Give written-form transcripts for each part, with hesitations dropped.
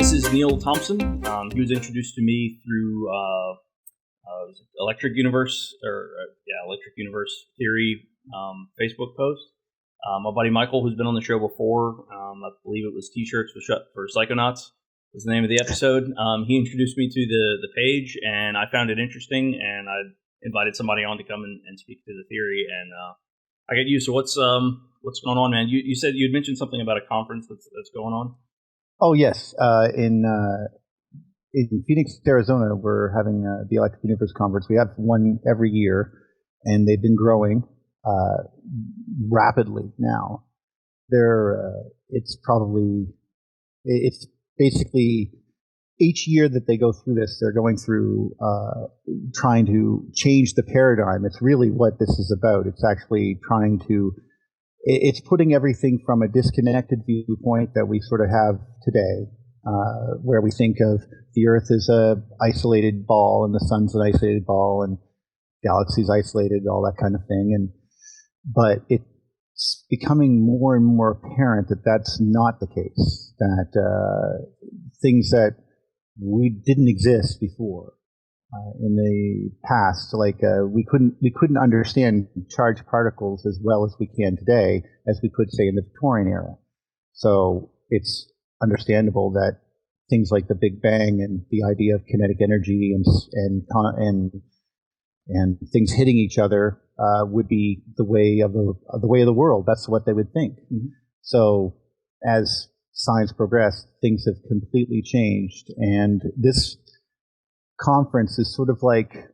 This is Neil Thompson. He was introduced to me through Electric Universe Electric Universe Theory Facebook post. My buddy Michael, who's been on the show before, I believe it was T-shirts for Psychonauts, was the name of the episode. He introduced me to the page, and I found it interesting, and I invited somebody on to come and speak to the theory, and I got you. So what's going on, man? You said you'd mentioned something about a conference that's going on. Oh yes, in Phoenix, Arizona, we're having the Electric Universe conference. We have one every year, and they've been growing rapidly now. It's basically each year that they go through this, they're going through trying to change the paradigm. It's really what this is about. It's actually it's putting everything from a disconnected viewpoint that we sort of have today, where we think of the Earth as a isolated ball and the sun's an isolated ball and galaxies isolated, all that kind of thing. But it's becoming more and more apparent that that's not the case, that things that we didn't exist before in the past, like we couldn't understand charged particles as well as we can today, as we could, say, in the Victorian era. So it's understandable that things like the Big Bang and the idea of kinetic energy and things hitting each other would be the way of the world. That's what they would think. Mm-hmm. So as science progressed, things have completely changed, and this conference is sort of like,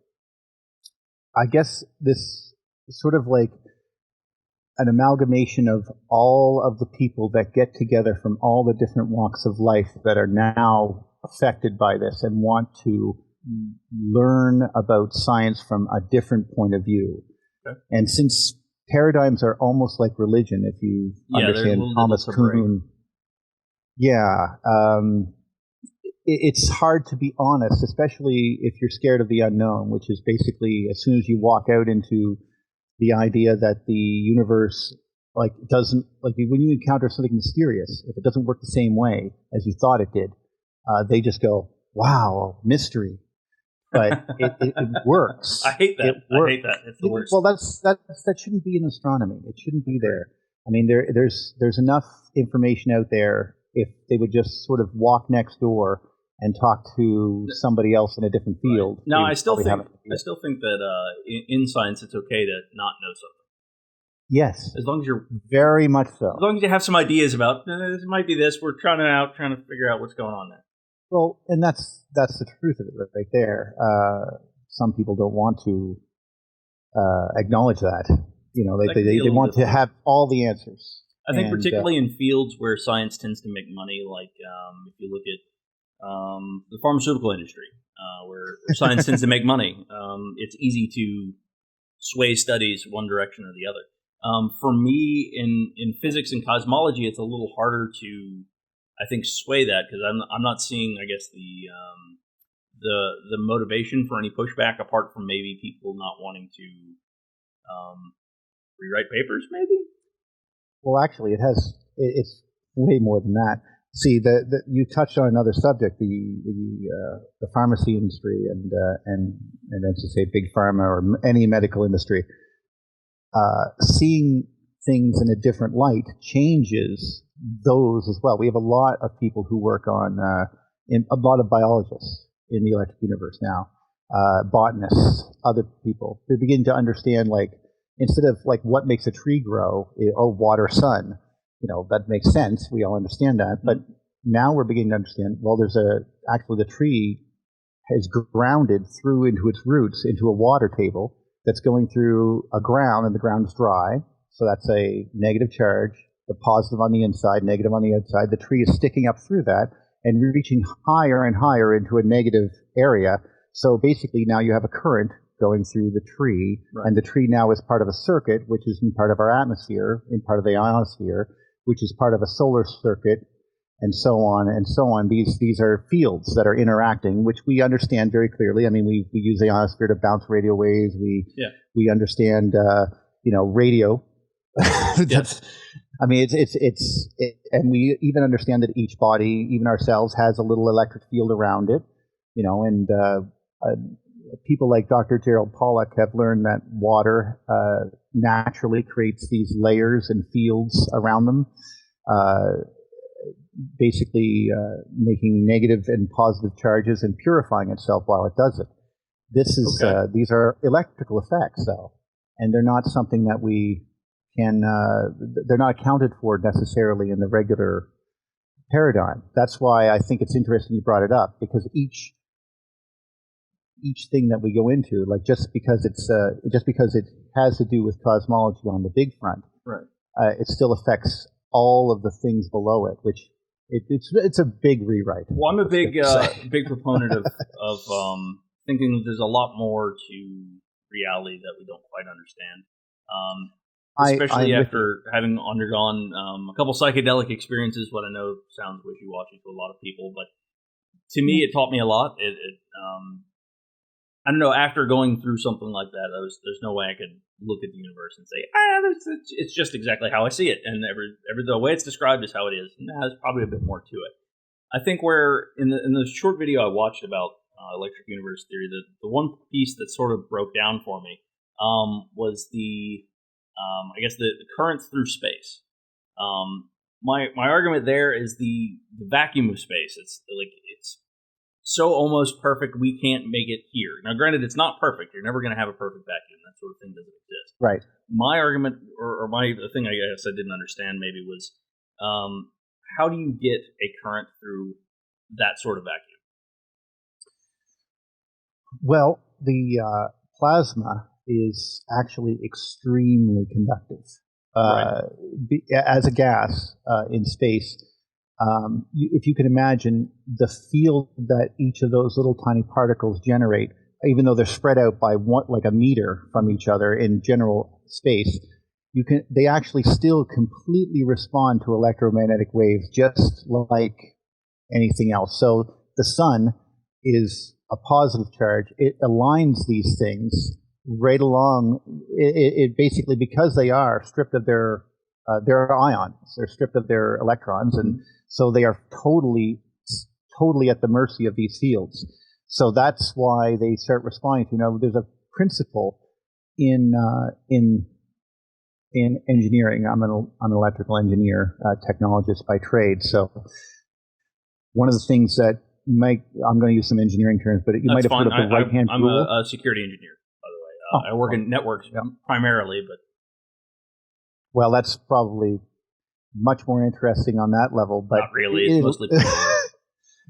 I guess, this sort of like an amalgamation of all of the people that get together from all the different walks of life that are now affected by this and want to learn about science from a different point of view. Okay. And since paradigms are almost like religion, if you understand Thomas Kuhn, it's hard to be honest, especially if you're scared of the unknown, which is basically as soon as you walk out into the idea that the universe when you encounter something mysterious, if it doesn't work the same way as you thought it did, they just go, "Wow, mystery." But it works. I hate that. I hate that. It's the worst. Well, that shouldn't be in astronomy. It shouldn't be there. I mean, there's enough information out there if they would just sort of walk next door and talk to somebody else in a different field. Right. No, I still think that in science it's okay to not know something. Yes, as long as you're very much so. As long as you have some ideas about this might be this. We're trying to figure out what's going on there. Well, and that's the truth of it right there. Some people don't want to acknowledge that. You know, they want to have all the answers. I think particularly in fields where science tends to make money, like if you look at the pharmaceutical industry, where science tends to make money, it's easy to sway studies one direction or the other. For me, in physics and cosmology, it's a little harder to, I think, sway that, because I'm not seeing, I guess, the motivation for any pushback apart from maybe people not wanting to rewrite papers, maybe. Well, actually, it's way more than that. See, you touched on another subject, the pharmacy industry and as to say, big pharma or any medical industry. Seeing things in a different light changes those as well. We have a lot of people who work on a lot of biologists in the Electric Universe now, botanists, other people. They're beginning to understand, like, instead of like what makes a tree grow, water, sun. That makes sense. We all understand that. But now we're beginning to understand, well, actually the tree is grounded through into its roots into a water table that's going through a ground, and the ground is dry. So that's a negative charge, the positive on the inside, negative on the outside. The tree is sticking up through that and reaching higher and higher into a negative area. So basically now you have a current going through the tree, right. And the tree now is part of a circuit, which is in part of our atmosphere, in part of the ionosphere, which is part of a solar circuit, and so on and so on. These are fields that are interacting, which we understand very clearly. I mean, we use the ionosphere to bounce radio waves. We understand, radio. I mean, and we even understand that each body, even ourselves, has a little electric field around it, and people like Dr. Gerald Pollack have learned that water naturally creates these layers and fields around them, basically making negative and positive charges and purifying itself while it does it. These are electrical effects, though, and they're not something that we can, they're not accounted for necessarily in the regular paradigm. That's why I think it's interesting you brought it up, because each thing that we go into, like just because it has to do with cosmology on the big front, right? It still affects all of the things below it, which it's a big rewrite. Well, I'm a big proponent of thinking that there's a lot more to reality that we don't quite understand. Especially after having undergone a couple psychedelic experiences, what I know sounds wishy-washy to a lot of people, but to me, it taught me a lot. I don't know, after going through something like that, there's no way I could look at the universe and say, it's just exactly how I see it, and the way it's described is how it is. There's probably a bit more to it. I think where, in the short video I watched about electric universe theory, the one piece that sort of broke down for me was the currents through space. My argument there is the vacuum of space. It's so almost perfect we can't make it here. Now, granted, it's not perfect. You're never going to have a perfect vacuum. That sort of thing doesn't exist. Right. My argument, the thing I guess I didn't understand maybe was, how do you get a current through that sort of vacuum? Well, the plasma is actually extremely conductive. Right. As a gas in space, if you can imagine the field that each of those little tiny particles generate, even though they're spread out by like a meter from each other in general space, they actually still completely respond to electromagnetic waves just like anything else. So the sun is a positive charge. It aligns these things right along. It basically, because they are stripped of their ions, they're stripped of their electrons, and so they are totally at the mercy of these fields. So that's why they start responding to. There's a principle in engineering. I'm an electrical engineer, technologist by trade. So one of the things that I'm going to use some engineering terms, but you might have heard of the right-hand rule. I'm a security engineer, by the way. I work in networks primarily, but... Well, that's probably much more interesting on that level. But not really. It's mostly...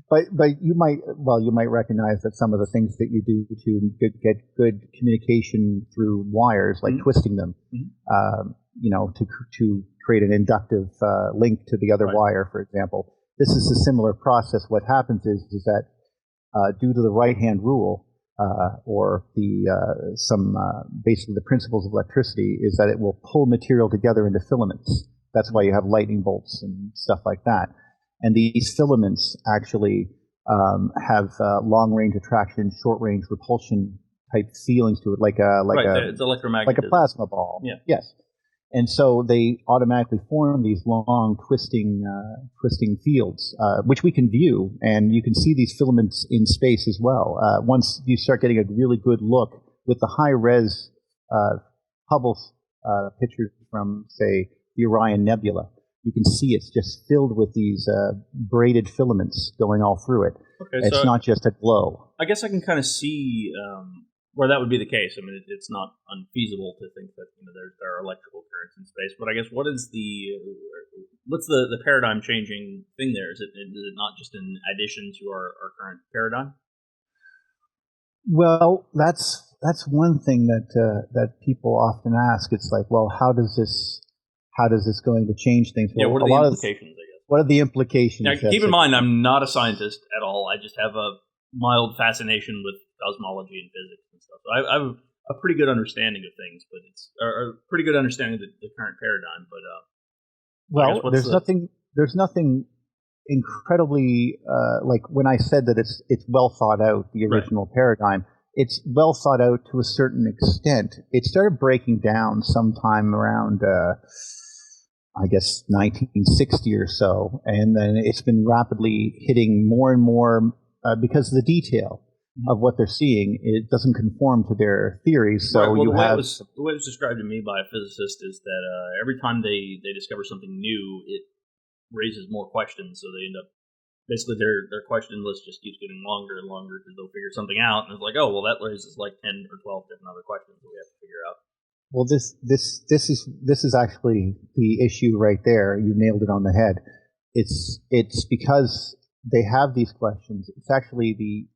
But you might recognize that some of the things that you do to get good communication through wires, like twisting them, to create an inductive link to the other wire, for example. This is a similar process. What happens is that due to the right-hand rule, or basically the principles of electricity, is that it will pull material together into filaments. That's why you have lightning bolts and stuff like that. And these filaments actually have long-range attraction, short-range repulsion type feelings to it, it's electromagnetism, like a plasma ball. Yeah. Yes. And so they automatically form these long twisting fields, which we can view, and you can see these filaments in space as well. Once you start getting a really good look with the high-res Hubble pictures from, say, the Orion Nebula, you can see it's just filled with these braided filaments going all through it. Okay, it's not just a glow. I guess I can kind of see where that would be the case. I mean, it's not unfeasible to think that there are electrical currents in space. But I guess what's the paradigm changing thing there? Is it not just an addition to our current paradigm? Well, that's one thing that people often ask. It's like, well, how does this going to change things? Well, what are the implications, I guess? What are the implications? Now, keep in mind, I'm not a scientist at all. I just have a mild fascination with cosmology and physics and stuff. So I have a pretty good understanding of things, but it's a pretty good understanding of the current paradigm. But there's nothing incredibly like when I said that it's well thought out, the original paradigm. It's well thought out to a certain extent. It started breaking down sometime around I guess, 1960 or so. And then it's been rapidly hitting more and more because of the detail of what they're seeing. It doesn't conform to their theories. So Well, you the way have... it was described to me by a physicist is that every time they discover something new, it raises more questions. So they end up, basically their question list just keeps getting longer and longer because they'll figure something out, and it's like, oh, well, that raises like 10 or 12 different other questions that we have to figure out. Well, this is actually the issue right there. You nailed it on the head. It's because they have these questions. It's actually the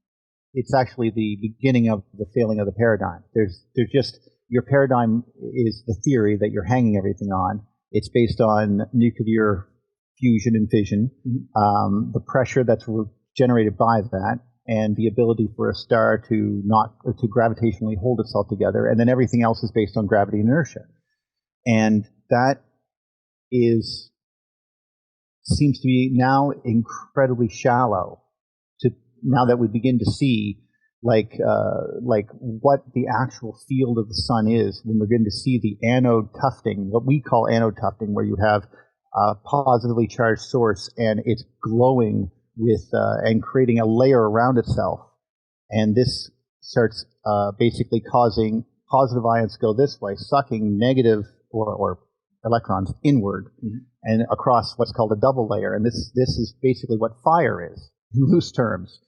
beginning of the failing of the paradigm. There's just, your paradigm is the theory that you're hanging everything on. It's based on nuclear fusion and fission, the pressure that's generated by that, and the ability for a star to gravitationally hold itself together, and then everything else is based on gravity and inertia. And that seems to be now incredibly shallow. Now that we begin to see like what the actual field of the sun is, when we're going to see the anode tufting, what we call anode tufting, where you have a positively charged source and it's glowing with and creating a layer around itself, and this starts basically causing positive ions to go this way, sucking negative or electrons inward and across what's called a double layer. And this is basically what fire is in loose terms.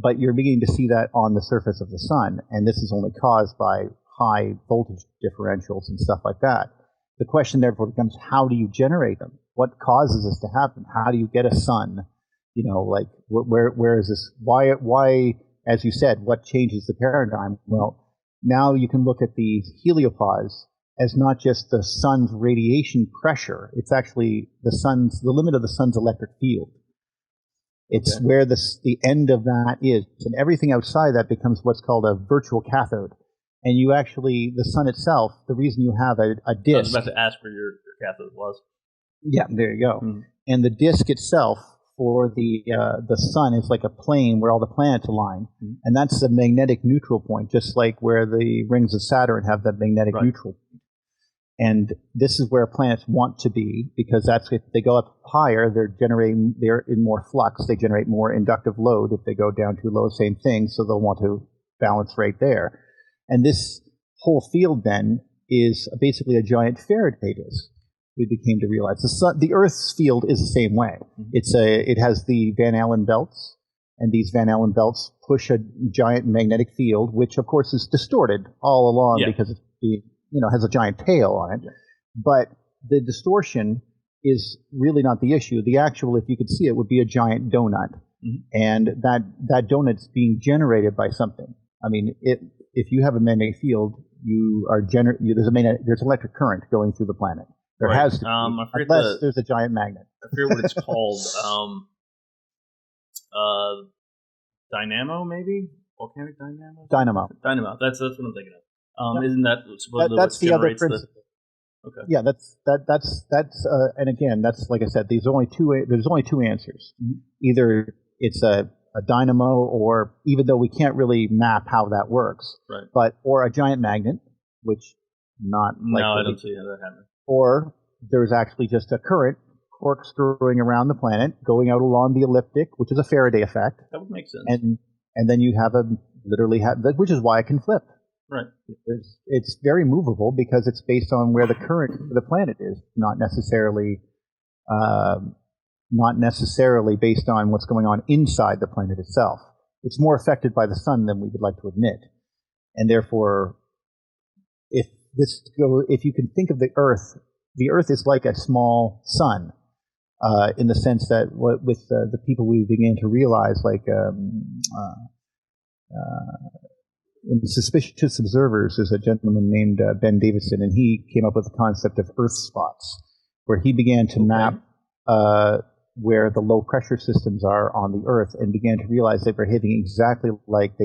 But you're beginning to see that on the surface of the sun, and this is only caused by high voltage differentials and stuff like that. The question therefore becomes, how do you generate them? What causes this to happen? How do you get a sun? You know, like where is this? Why, as you said, what changes the paradigm? Well, now you can look at these heliopause as not just the sun's radiation pressure. It's actually the limit of the sun's electric field. It's where the end of that is. And everything outside that becomes what's called a virtual cathode. And you actually, the sun itself, the reason you have a disk... I was about to ask where your cathode was. Yeah, there you go. And the disk itself for the sun is like a plane where all the planets align. And that's the magnetic neutral point, just like where the rings of Saturn have that magnetic neutral point. And this is where planets want to be, because that's, if they go up higher, they're in more flux, they generate more inductive load. If they go down too low, same thing, so they'll want to balance right there. And this whole field then is basically a giant Faraday disk, we became to realize. The Earth's field is the same way. It has the Van Allen belts, and these Van Allen belts push a giant magnetic field, which of course is distorted all along because it's has a giant tail on it. But the distortion is really not the issue. The actual, if you could see it, would be a giant donut. And that donut's being generated by something. I mean, if you have a magnetic field, there's electric current going through the planet. There has to be, unless there's a giant magnet. I forget what it's called. Dynamo, maybe? Volcanic dynamo? Dynamo. That's what I'm thinking of. Isn't that supposedly that's the other principle? Okay. Yeah, that's and again, that's, like I said, there's only two answers. Either it's a dynamo, or, even though we can't really map how that works, or a giant magnet, which not likely. No, I don't see how that happens. Or there's actually just a current corkscrewing around the planet, going out along the elliptic, which is a Faraday effect. That would make sense. And then you have which is why it can flip. Right. It's very movable because it's based on where the current of the planet is, not necessarily based on what's going on inside the planet itself. It's more affected by the sun than we would like to admit. And therefore, if you can think of the Earth is like a small sun, in the sense that with the people we began to realize, like in Suspicious Observers, there's a gentleman named Ben Davison, and he came up with the concept of Earth spots, where he began to map where the low pressure systems are on the Earth, and began to realize they were hitting exactly like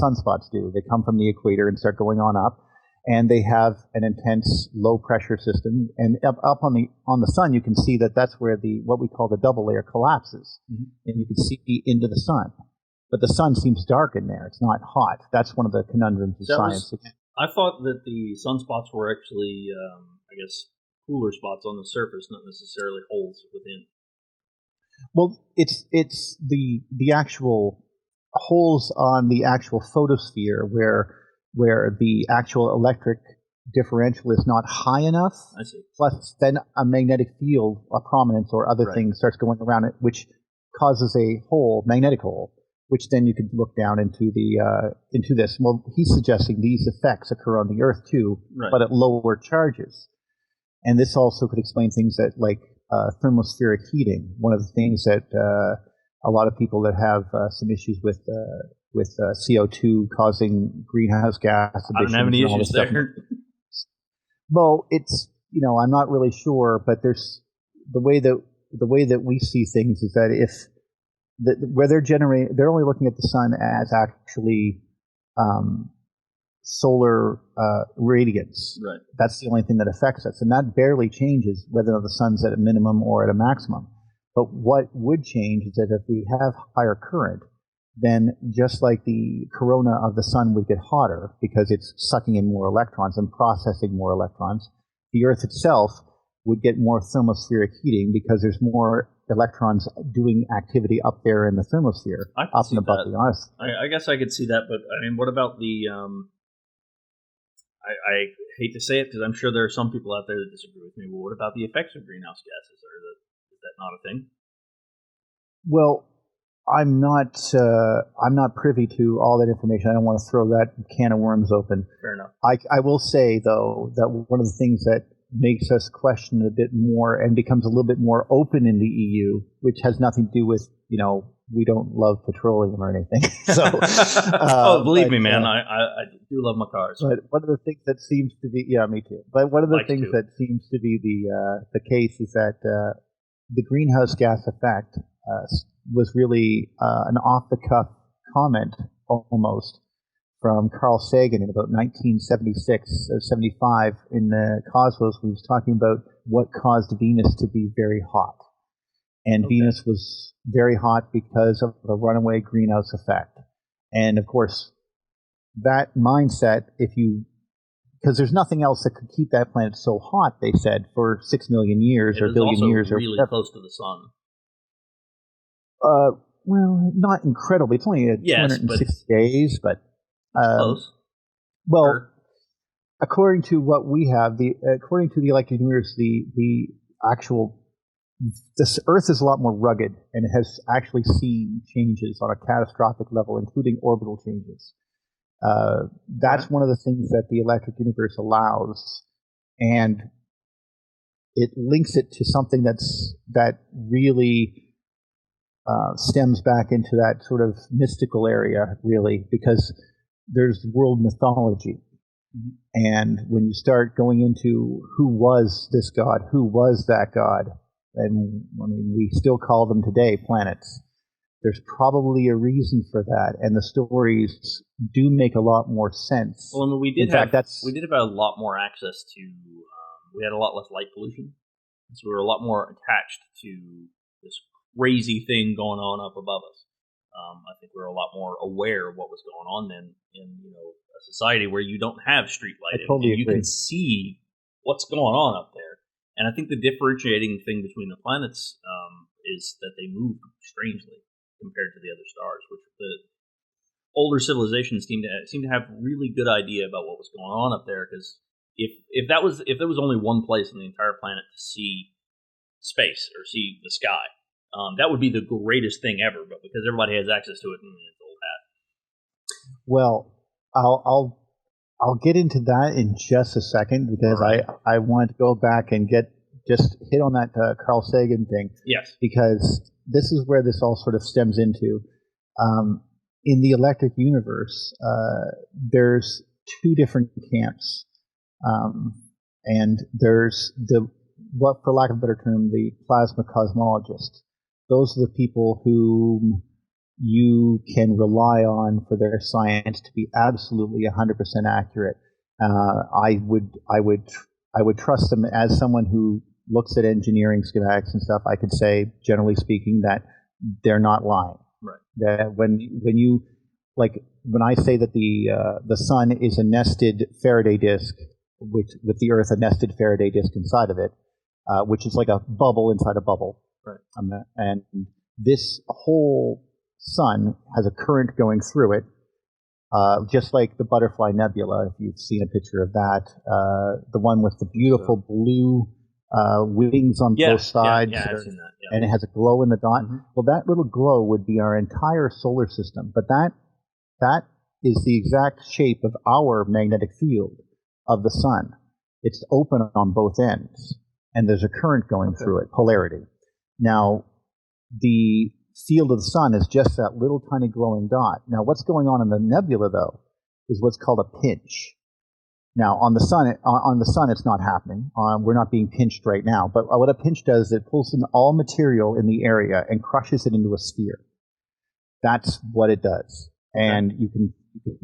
sunspots do. They come from the equator and start going on up, and they have an intense low pressure system. And up on the sun, you can see that's where what we call the double layer collapses, and you can see into the sun. But the sun seems dark in there. It's not hot. That's one of the conundrums of science. I thought that the sunspots were actually, cooler spots on the surface, not necessarily holes within. Well, it's the actual holes on the actual photosphere where the actual electric differential is not high enough. I see. Plus, then a magnetic field, a prominence or other things starts going around it, which causes a hole, magnetic hole, which then you could look down into this. Well, he's suggesting these effects occur on the Earth too, but at lower charges. And this also could explain things that like thermospheric heating. One of the things that a lot of people that have some issues with CO2 causing greenhouse gas emissions. I don't have any issues there. Well, it's I'm not really sure, but there's the way that we see things is that if where they're only looking at the sun as actually solar radiance. Right. That's the only thing that affects us, and that barely changes whether the sun's at a minimum or at a maximum. But what would change is that if we have higher current, then just like the corona of the sun would get hotter because it's sucking in more electrons and processing more electrons, the Earth itself would get more thermospheric heating because there's more electrons doing activity up there in the thermosphere, up and above the Earth. I guess I could see that, but I mean, what about the? I hate to say it because I'm sure there are some people out there that disagree with me. But what about the effects of greenhouse gases? Is that not a thing? Well, I'm not privy to all that information. I don't want to throw that can of worms open. Fair enough. I will say, though, that one of the things that makes us question a bit more and becomes a little bit more open in the EU, which has nothing to do with, we don't love petroleum or anything. So, believe me, man, I do love my cars. But one of the things that seems to be, me too. But one of the things that seems to be the case is that the greenhouse gas effect was really an off-the-cuff comment, almost, from Carl Sagan in about 1976 or 75 in the Cosmos. He was talking about what caused Venus to be very hot. And Venus was very hot because of the runaway greenhouse effect. And, of course, that mindset, because there's nothing else that could keep that planet so hot, they said, for 6 million years or billion years. It was really close to the sun. Well, not incredibly. It's only 260 days, but close. Well, according to what we have, according to the electric universe, this Earth is a lot more rugged, and it has actually seen changes on a catastrophic level, including orbital changes. That's one of the things that the electric universe allows, and it links it to something that really stems back into that sort of mystical area, really, because there's world mythology. And when you start going into who was this god, who was that god, and I mean, we still call them today planets, there's probably a reason for that, and the stories do make a lot more sense. Well, I mean, we did have a lot more access to, we had a lot less light pollution, so we were a lot more attached to this crazy thing going on up above us. I think we're a lot more aware of what was going on then in a society where you don't have street lighting. Totally you can see what's going on up there. And I think the differentiating thing between the planets is that they move strangely compared to the other stars, which the older civilizations seem to have really good idea about what was going on up there. Because if there was only one place on the entire planet to see space or see the sky, that would be the greatest thing ever, but because everybody has access to it, it's old hat. Well, I'll get into that in just a second because I want to go back and just hit on that Carl Sagan thing. Yes. Because this is where this all sort of stems into. In the electric universe, there's two different camps, and there's what, for lack of a better term, the plasma cosmologists. Those are the people whom you can rely on for their science to be absolutely 100% accurate. I would trust them as someone who looks at engineering schematics and stuff. I could say, generally speaking, that they're not lying. Right. That when I say that the sun is a nested Faraday disk which with the Earth a nested Faraday disk inside of it, which is like a bubble inside a bubble. Right. And this whole sun has a current going through it, just like the Butterfly Nebula, if you've seen a picture of that, the one with the beautiful blue wings on both sides. Yeah, I've seen that. Yeah. And it has a glow in the dot. Mm-hmm. Well, that little glow would be our entire solar system, but that is the exact shape of our magnetic field of the sun. It's open on both ends, and there's a current going through it, polarity. Now, the field of the sun is just that little tiny glowing dot. Now, what's going on in the nebula, though, is what's called a pinch. Now, on the sun, it's not happening. We're not being pinched right now. But what a pinch does is it pulls in all material in the area and crushes it into a sphere. That's what it does. And you can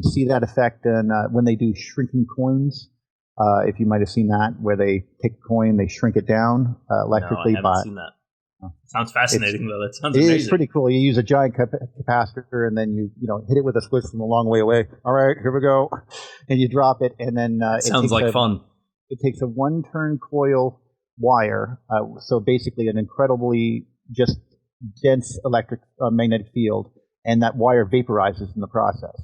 see that effect when they do shrinking coins. If you might have seen that, where they take a coin, they shrink it down electrically. No, I haven't seen that. Sounds fascinating, though. That sounds amazing. It's pretty cool. You use a giant capacitor, and then you hit it with a switch from a long way away. All right, here we go. And you drop it, and then it sounds like fun. It takes a one-turn coil wire, so basically an incredibly just dense magnetic field, and that wire vaporizes in the process.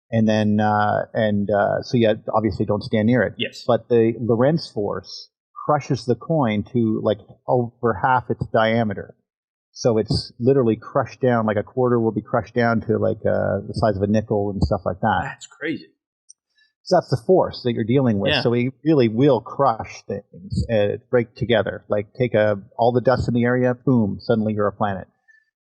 And then, so you obviously don't stand near it. Yes. But the Lorentz force crushes the coin to like over half its diameter. So it's literally crushed down, like a quarter will be crushed down to like the size of a nickel and stuff like that. That's crazy. So that's the force that you're dealing with. Yeah. So we really will crush things, break together. Like take all the dust in the area, boom, suddenly you're a planet.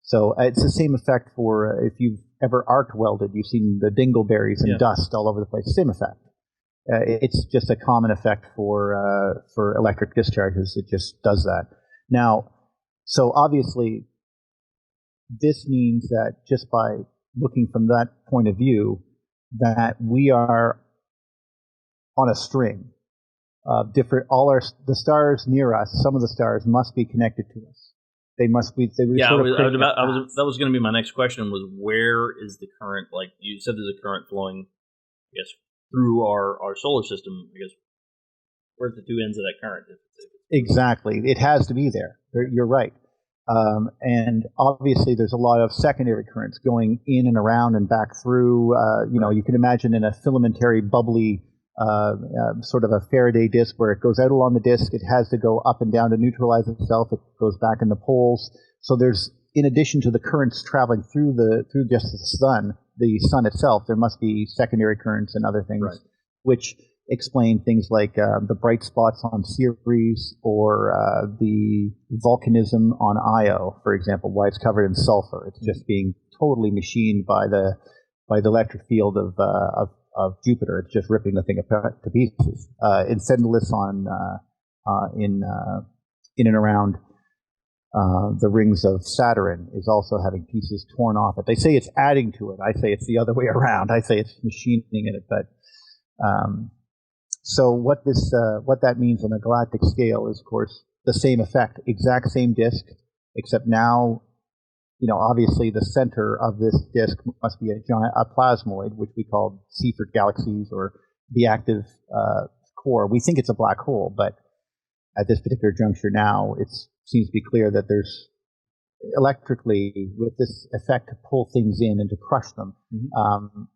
So it's the same effect for if you've ever arc welded, you've seen the dingleberries and dust all over the place. Same effect. It's just a common effect for electric discharges. It just does that. Now, so obviously, this means that just by looking from that point of view, that we are on a string. The stars near us, some of the stars must be connected to us. They must be. That was going to be my next question. Was where is the current? Like you said, there's a current flowing, I guess, through our solar system. I guess where's the two ends of that current? Exactly, it has to be there. You're right. And obviously, there's a lot of secondary currents going in and around and back through. You can imagine in a filamentary, bubbly. Sort of a Faraday disk where it goes out along the disk, it has to go up and down to neutralize itself. It goes back in the poles. So there's, in addition to the currents traveling through just the sun itself, there must be secondary currents and other things, which explain things like the bright spots on Ceres or the volcanism on Io, for example, why it's covered in sulfur. It's just being totally machined by the electric field of Jupiter. It's just ripping the thing apart to pieces. Enceladus in and around the rings of Saturn is also having pieces torn off it. They say it's adding to it. I say it's the other way around. I say it's machining it. But so what that means on a galactic scale is, of course, the same effect, exact same disk, except now. Obviously the center of this disk must be a plasmoid, which we call Seyfert galaxies or the active core. We think it's a black hole, but at this particular juncture now, it seems to be clear that there's electrically, with this effect to pull things in and to crush them,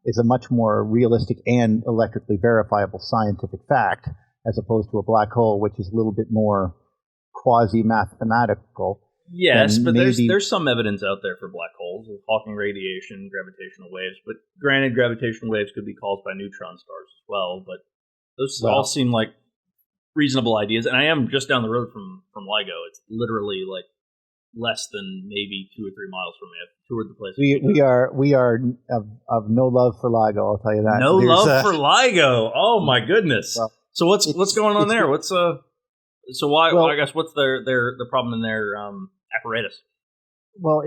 is a much more realistic and electrically verifiable scientific fact, as opposed to a black hole, which is a little bit more quasi-mathematical. Yes, but there's some evidence out there for black holes with Hawking radiation, gravitational waves. But granted, gravitational waves could be caused by neutron stars as well. But those all seem like reasonable ideas. And I am just down the road from LIGO. It's literally like less than maybe 2 or 3 miles from me. I've toured the place. We are of no love for LIGO. I'll tell you that. No love for LIGO. Oh my goodness. Well, so what's going on there? So why? I guess what's the problem in their apparatus? Well,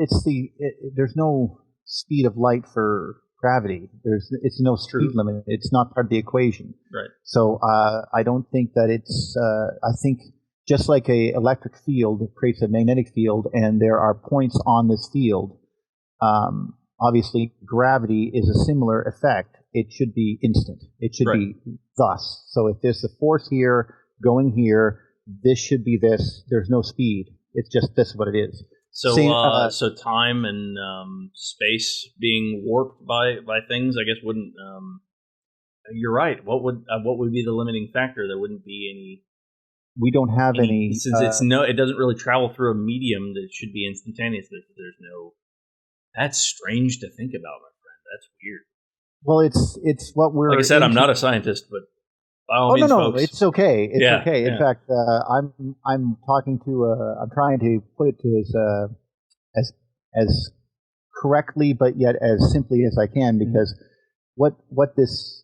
there's no speed of light for gravity. It's no speed limit. It's not part of the equation. Right. So I don't think that it's. I think just like a electric field creates a magnetic field, and there are points on this field. Obviously, gravity is a similar effect. it should be instant. It should Right. be thus. So if there's a force here going here, this should be this. There's no speed. It's just this what it is. So, Same, so time and space being warped by things, I guess, wouldn't. You're right. What would be the limiting factor? There wouldn't be any. we don't have any. Since it doesn't really travel through a medium that should be instantaneous. There's no. That's strange to think about, my friend. That's weird. Well, it's what we're. Like I said, I'm not a scientist, but by all Oh means, no, folks. it's okay. It's Yeah, okay. In yeah. fact, I'm talking to. I'm trying to put it to as correctly, but yet as simply as I can, because what this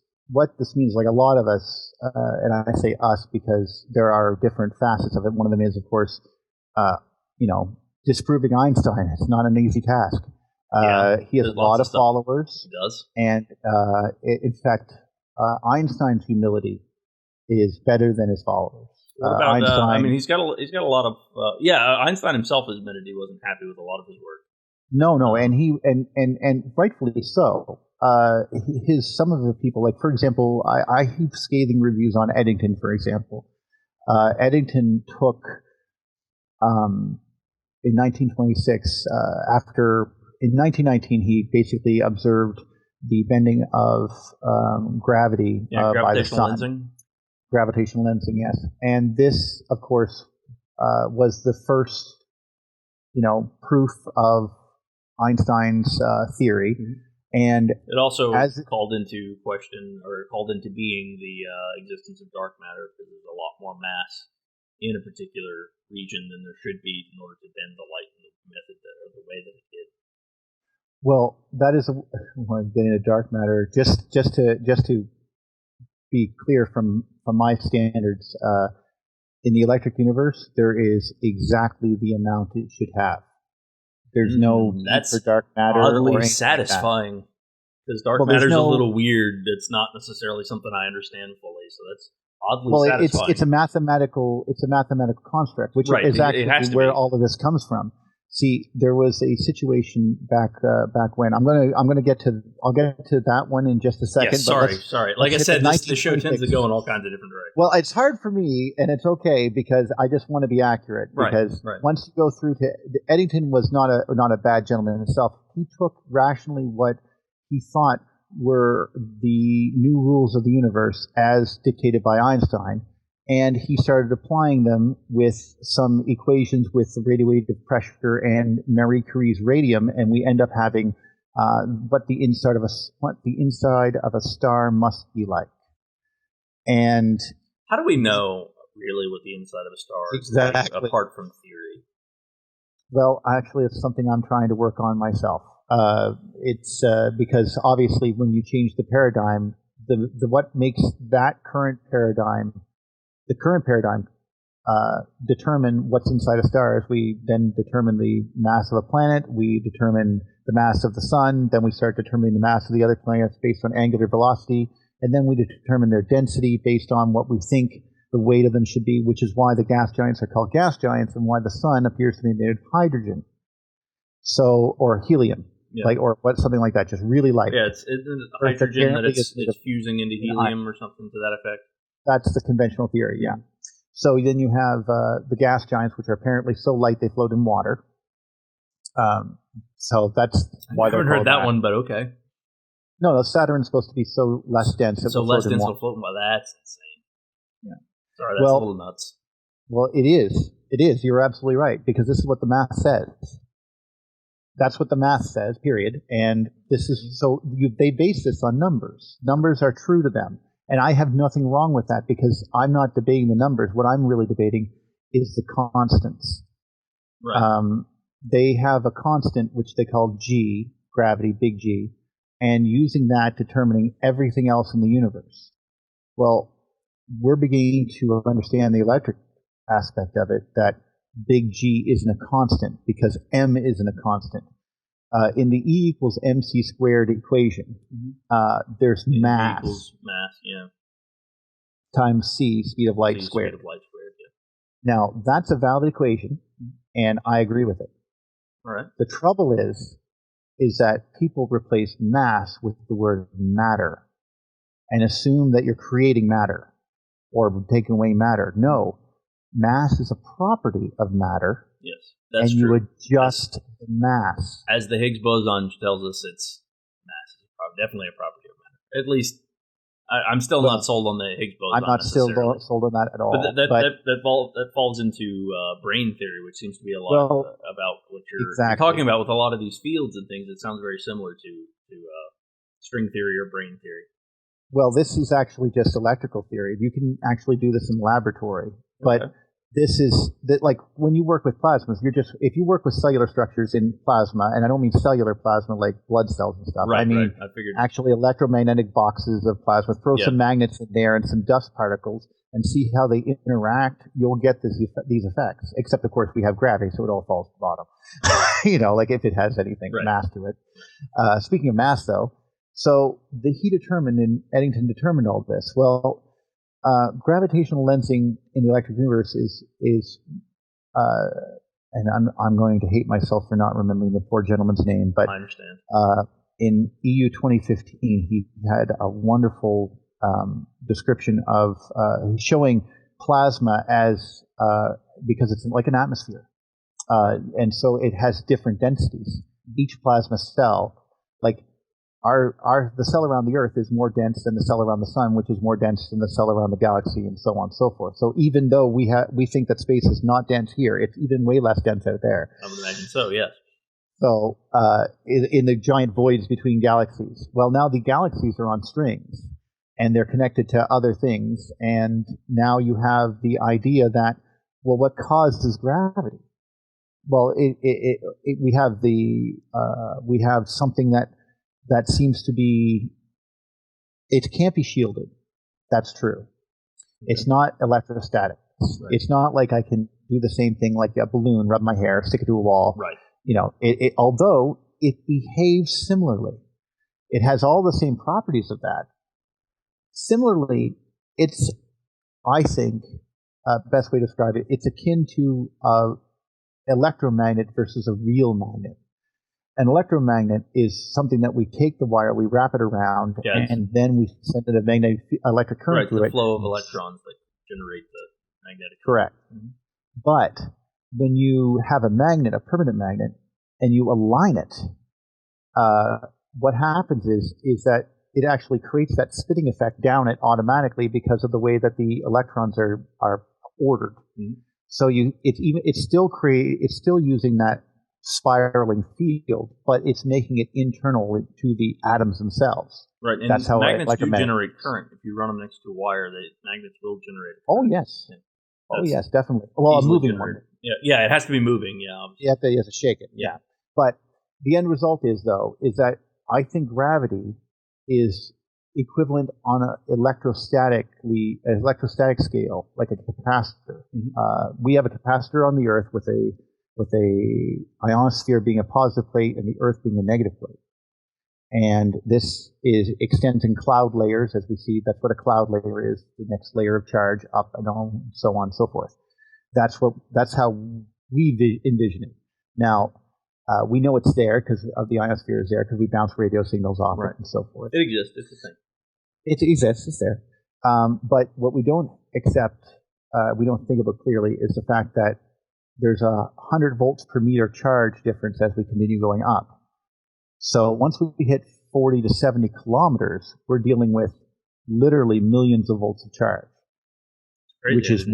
means, like a lot of us, and I say us because there are different facets of it. One of them is, of course, disproving Einstein. It's not an easy task. He has there's a lot lots of of stuff. followers, It does. and in fact, Einstein's humility is better than his followers. What about? Einstein, He's got a lot of. Einstein himself admitted he wasn't happy with a lot of his work. no, and he and rightfully so. Some of the people, like for example, I heap scathing reviews on Eddington, for example. Eddington took in 1926 in 1919 he basically observed the bending of gravity by the sun. Lensing. Gravitational lensing, yes. And this, of course, was the first, proof of Einstein's theory. Mm-hmm. And it also called into question or called into being the existence of dark matter, because there's a lot more mass in a particular region than there should be in order to bend the light in the method or the way that it did. Well, that is getting into dark matter. Just to be clear from my standards, in the electric universe, there is exactly the amount it should have. There's no need for dark matter. Oddly satisfying, because dark matter's a little weird. It's not necessarily something I understand fully, so that's oddly satisfying. It's a mathematical construct, which is actually where all of this comes from. See, there was a situation back when I'll get to that one in just a second. Yeah, sorry. Like I said, the show tends to go in all kinds of different directions. Well, it's hard for me, and it's okay because I just want to be accurate. Because once you go through to Eddington was not a bad gentleman himself. He took rationally what he thought were the new rules of the universe as dictated by Einstein. And he started applying them with some equations with the radioactive pressure and Marie Curie's radium, and we end up having what the inside of a star must be like. And how do we know really what the inside of a star is like, apart from theory? Well, actually, it's something I'm trying to work on myself. It's because obviously, when you change the paradigm, what makes that current paradigm. The current paradigm determine what's inside a star. Is we then determine the mass of a planet, we determine the mass of the sun, then we start determining the mass of the other planets based on angular velocity, and then we determine their density based on what we think the weight of them should be, which is why the gas giants are called gas giants and why the sun appears to be made of hydrogen, or helium, something like that, just really light. Yeah, it's hydrogen that it's fusing into helium or something to that effect. That's the conventional theory, yeah. So then you have the gas giants, which are apparently so light they float in water. So that's why they're called that. I haven't heard that one, but okay. No, Saturn's supposed to be so less dense. So less dense will float in water. That's insane. Yeah. Sorry, that's a little nuts. Well, it is. It is. You're absolutely right, because this is what the math says. That's what the math says, period. And this is they base this on numbers. Numbers are true to them. And I have nothing wrong with that, because I'm not debating the numbers. What I'm really debating is the constants. Right. They have a constant which they call G, gravity, big G, and using that determining everything else in the universe. Well, we're beginning to understand the electric aspect of it, that big G isn't a constant because M isn't a constant. In the E equals mc squared equation, there's mass. E equals mass, yeah. Times c, speed of light squared. Now, that's a valid equation, and I agree with it. All right. The trouble is that people replace mass with the word matter. and assume that you're creating matter or taking away matter. No, mass is a property of matter. Yes, that's and true. You adjust the mass. As the Higgs boson tells us, it's mass is definitely a property of matter. At least, I'm still not sold on the Higgs boson. I'm not still sold on that at all. But that falls into brain theory, which seems to be a lot about what you're talking about with a lot of these fields and things. It sounds very similar to string theory or brain theory. Well, this is actually just electrical theory. You can actually do this in the laboratory, but this is like when you work with plasmas. If you work with cellular structures in plasma, and I don't mean cellular plasma like blood cells and stuff. I mean actually electromagnetic boxes of plasma. Throw some magnets in there and some dust particles, and see how they interact. You'll get these effects. Except, of course, we have gravity, so it all falls to the bottom. Like if it has anything mass to it. Speaking of mass, though. So he determined, and Eddington determined all this. Well, gravitational lensing in the electric universe is and I'm going to hate myself for not remembering the poor gentleman's name, but I understand. In EU 2015, he had a wonderful description of showing plasma as because it's like an atmosphere, and so it has different densities. Each plasma cell, like the cell around the Earth is more dense than the cell around the Sun, which is more dense than the cell around the galaxy, and so on and so forth. So even though we think that space is not dense here, it's even way less dense out there. I would imagine so, yes. So in the giant voids between galaxies. Well, now the galaxies are on strings, and they're connected to other things, and now you have the idea that, well, what causes gravity? Well, we have something that seems to be, it can't be shielded. That's true. It's not electrostatic. Right. It's not like I can do the same thing like a balloon, rub my hair, stick it to a wall. Right. Although it behaves similarly. It has all the same properties of that. Similarly, it's, I think, best way to describe it, it's akin to an electromagnet versus a real magnet. An electromagnet is something that we take the wire, we wrap it around, and then we send it a magnetic electric current through it. Right, the flow of electrons that generate the magnetic current. Correct. Mm-hmm. But when you have a magnet, a permanent magnet, and you align it, what happens is that it actually creates that spinning effect down it automatically because of the way that the electrons are ordered. Mm-hmm. So it's still using that spiraling field, but it's making it internal to the atoms themselves. Right, and that's how magnets do generate current. If you run them next to a wire, the magnets will generate current. Oh yes, yes, definitely. Well, a moving one. Yeah, it has to be moving. Yeah, obviously. You have to shake it. Yeah, but the end result is that I think gravity is equivalent on an electrostatic scale, like a capacitor. Mm-hmm. We have a capacitor on the Earth with a ionosphere being a positive plate and the Earth being a negative plate. And this extends in cloud layers, as we see. That's what a cloud layer is, the next layer of charge up and on, so on and so forth. That's how we envision it. Now, we know it's there because of the ionosphere is there because we bounce radio signals off it and so forth. It exists. It's the same. It exists. It's there. But what we don't accept, we don't think about clearly, is the fact that there's 100 volts per meter charge difference as we continue going up. So once we hit 40 to 70 kilometers, we're dealing with literally millions of volts of charge, which is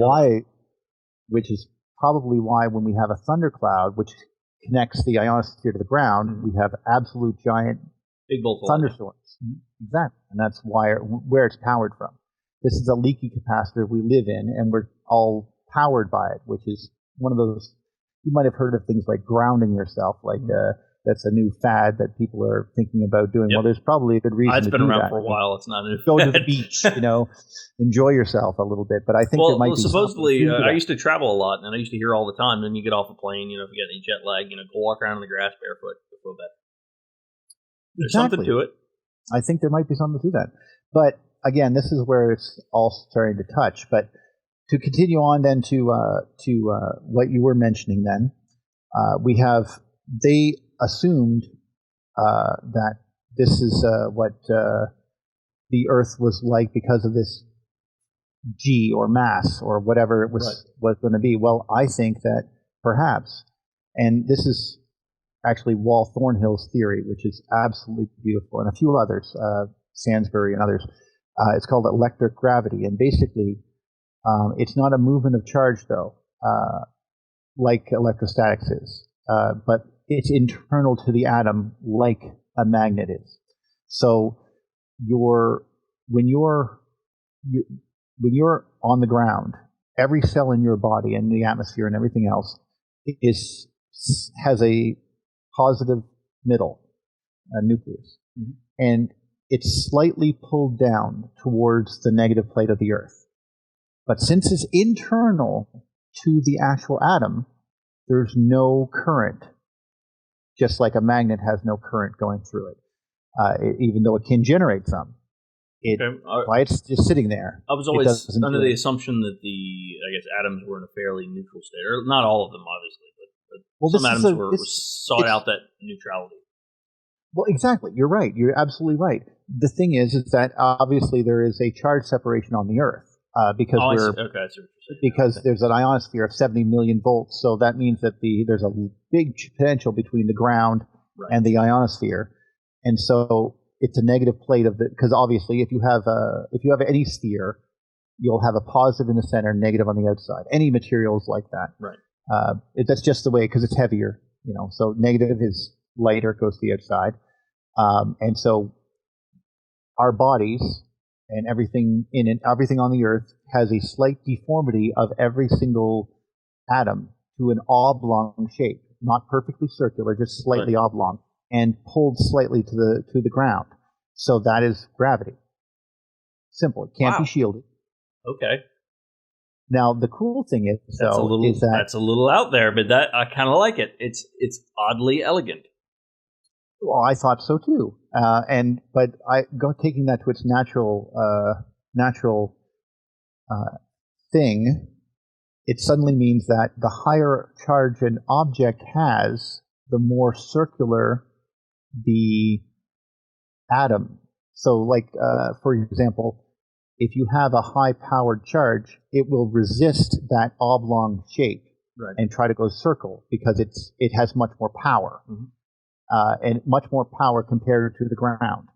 probably why when we have a thundercloud, which connects the ionosphere to the ground, we have absolute giant big thunderstorms. Mm-hmm. Exactly, and that's where it's powered from. This is a leaky capacitor we live in, and we're all powered by it, which is one of those, you might have heard of things like grounding yourself, like that's a new fad that people are thinking about doing. Yep. Well, there's probably a good reason to do that. It's been around for a while. It's not a new fad. Go to the beach, enjoy yourself a little bit. But I think there might be supposedly, I used to travel a lot, and I used to hear all the time, then you get off a plane, if you get any jet lag, go walk around in the grass barefoot. Before that. There's something to it. I think there might be something to that. But again, this is where it's all starting to touch. But to continue on then to what you were mentioning then, they assumed that this is what the Earth was like because of this G or mass or whatever it was going to be. Well, I think that perhaps, and this is actually Wal Thornhill's theory, which is absolutely beautiful, and a few others, Sansbury and others. It's called electric gravity, and basically, it's not a movement of charge, though, like electrostatics is, but it's internal to the atom, like a magnet is. So, when you're on the ground, every cell in your body and the atmosphere and everything else has a positive middle, a nucleus, and it's slightly pulled down towards the negative plate of the Earth. But since it's internal to the actual atom, there's no current, just like a magnet has no current going through it, even though it can generate some. Why it's just sitting there. I was always under the assumption that atoms were in a fairly neutral state, or not all of them, obviously, but some atoms sought out that neutrality. Well, exactly. You're right. You're absolutely right. The thing is that obviously there is a charge separation on the Earth because there's an ionosphere of 70 million volts. So that means that there's a big potential between the ground and the ionosphere, and so it's a negative plate because obviously if you have any sphere, you'll have a positive in the center, negative on the outside. Any materials like that. Right. That's just the way, because it's heavier, so negative is lighter, it goes to the outside. And so our bodies and everything everything on the Earth has a slight deformity of every single atom to an oblong shape, not perfectly circular, just slightly oblong, and pulled slightly to the ground. So that is gravity. Simple. It can't be shielded. Okay. Now the cool thing is, that's a little out there, but that I kind of like it. It's oddly elegant. Well, I thought so too. But taking that to its natural thing, it suddenly means that the higher charge an object has, the more circular the atom. So, for example, if you have a high-powered charge, it will resist that oblong shape and try to go circle because it has much more power. And much more power compared to the ground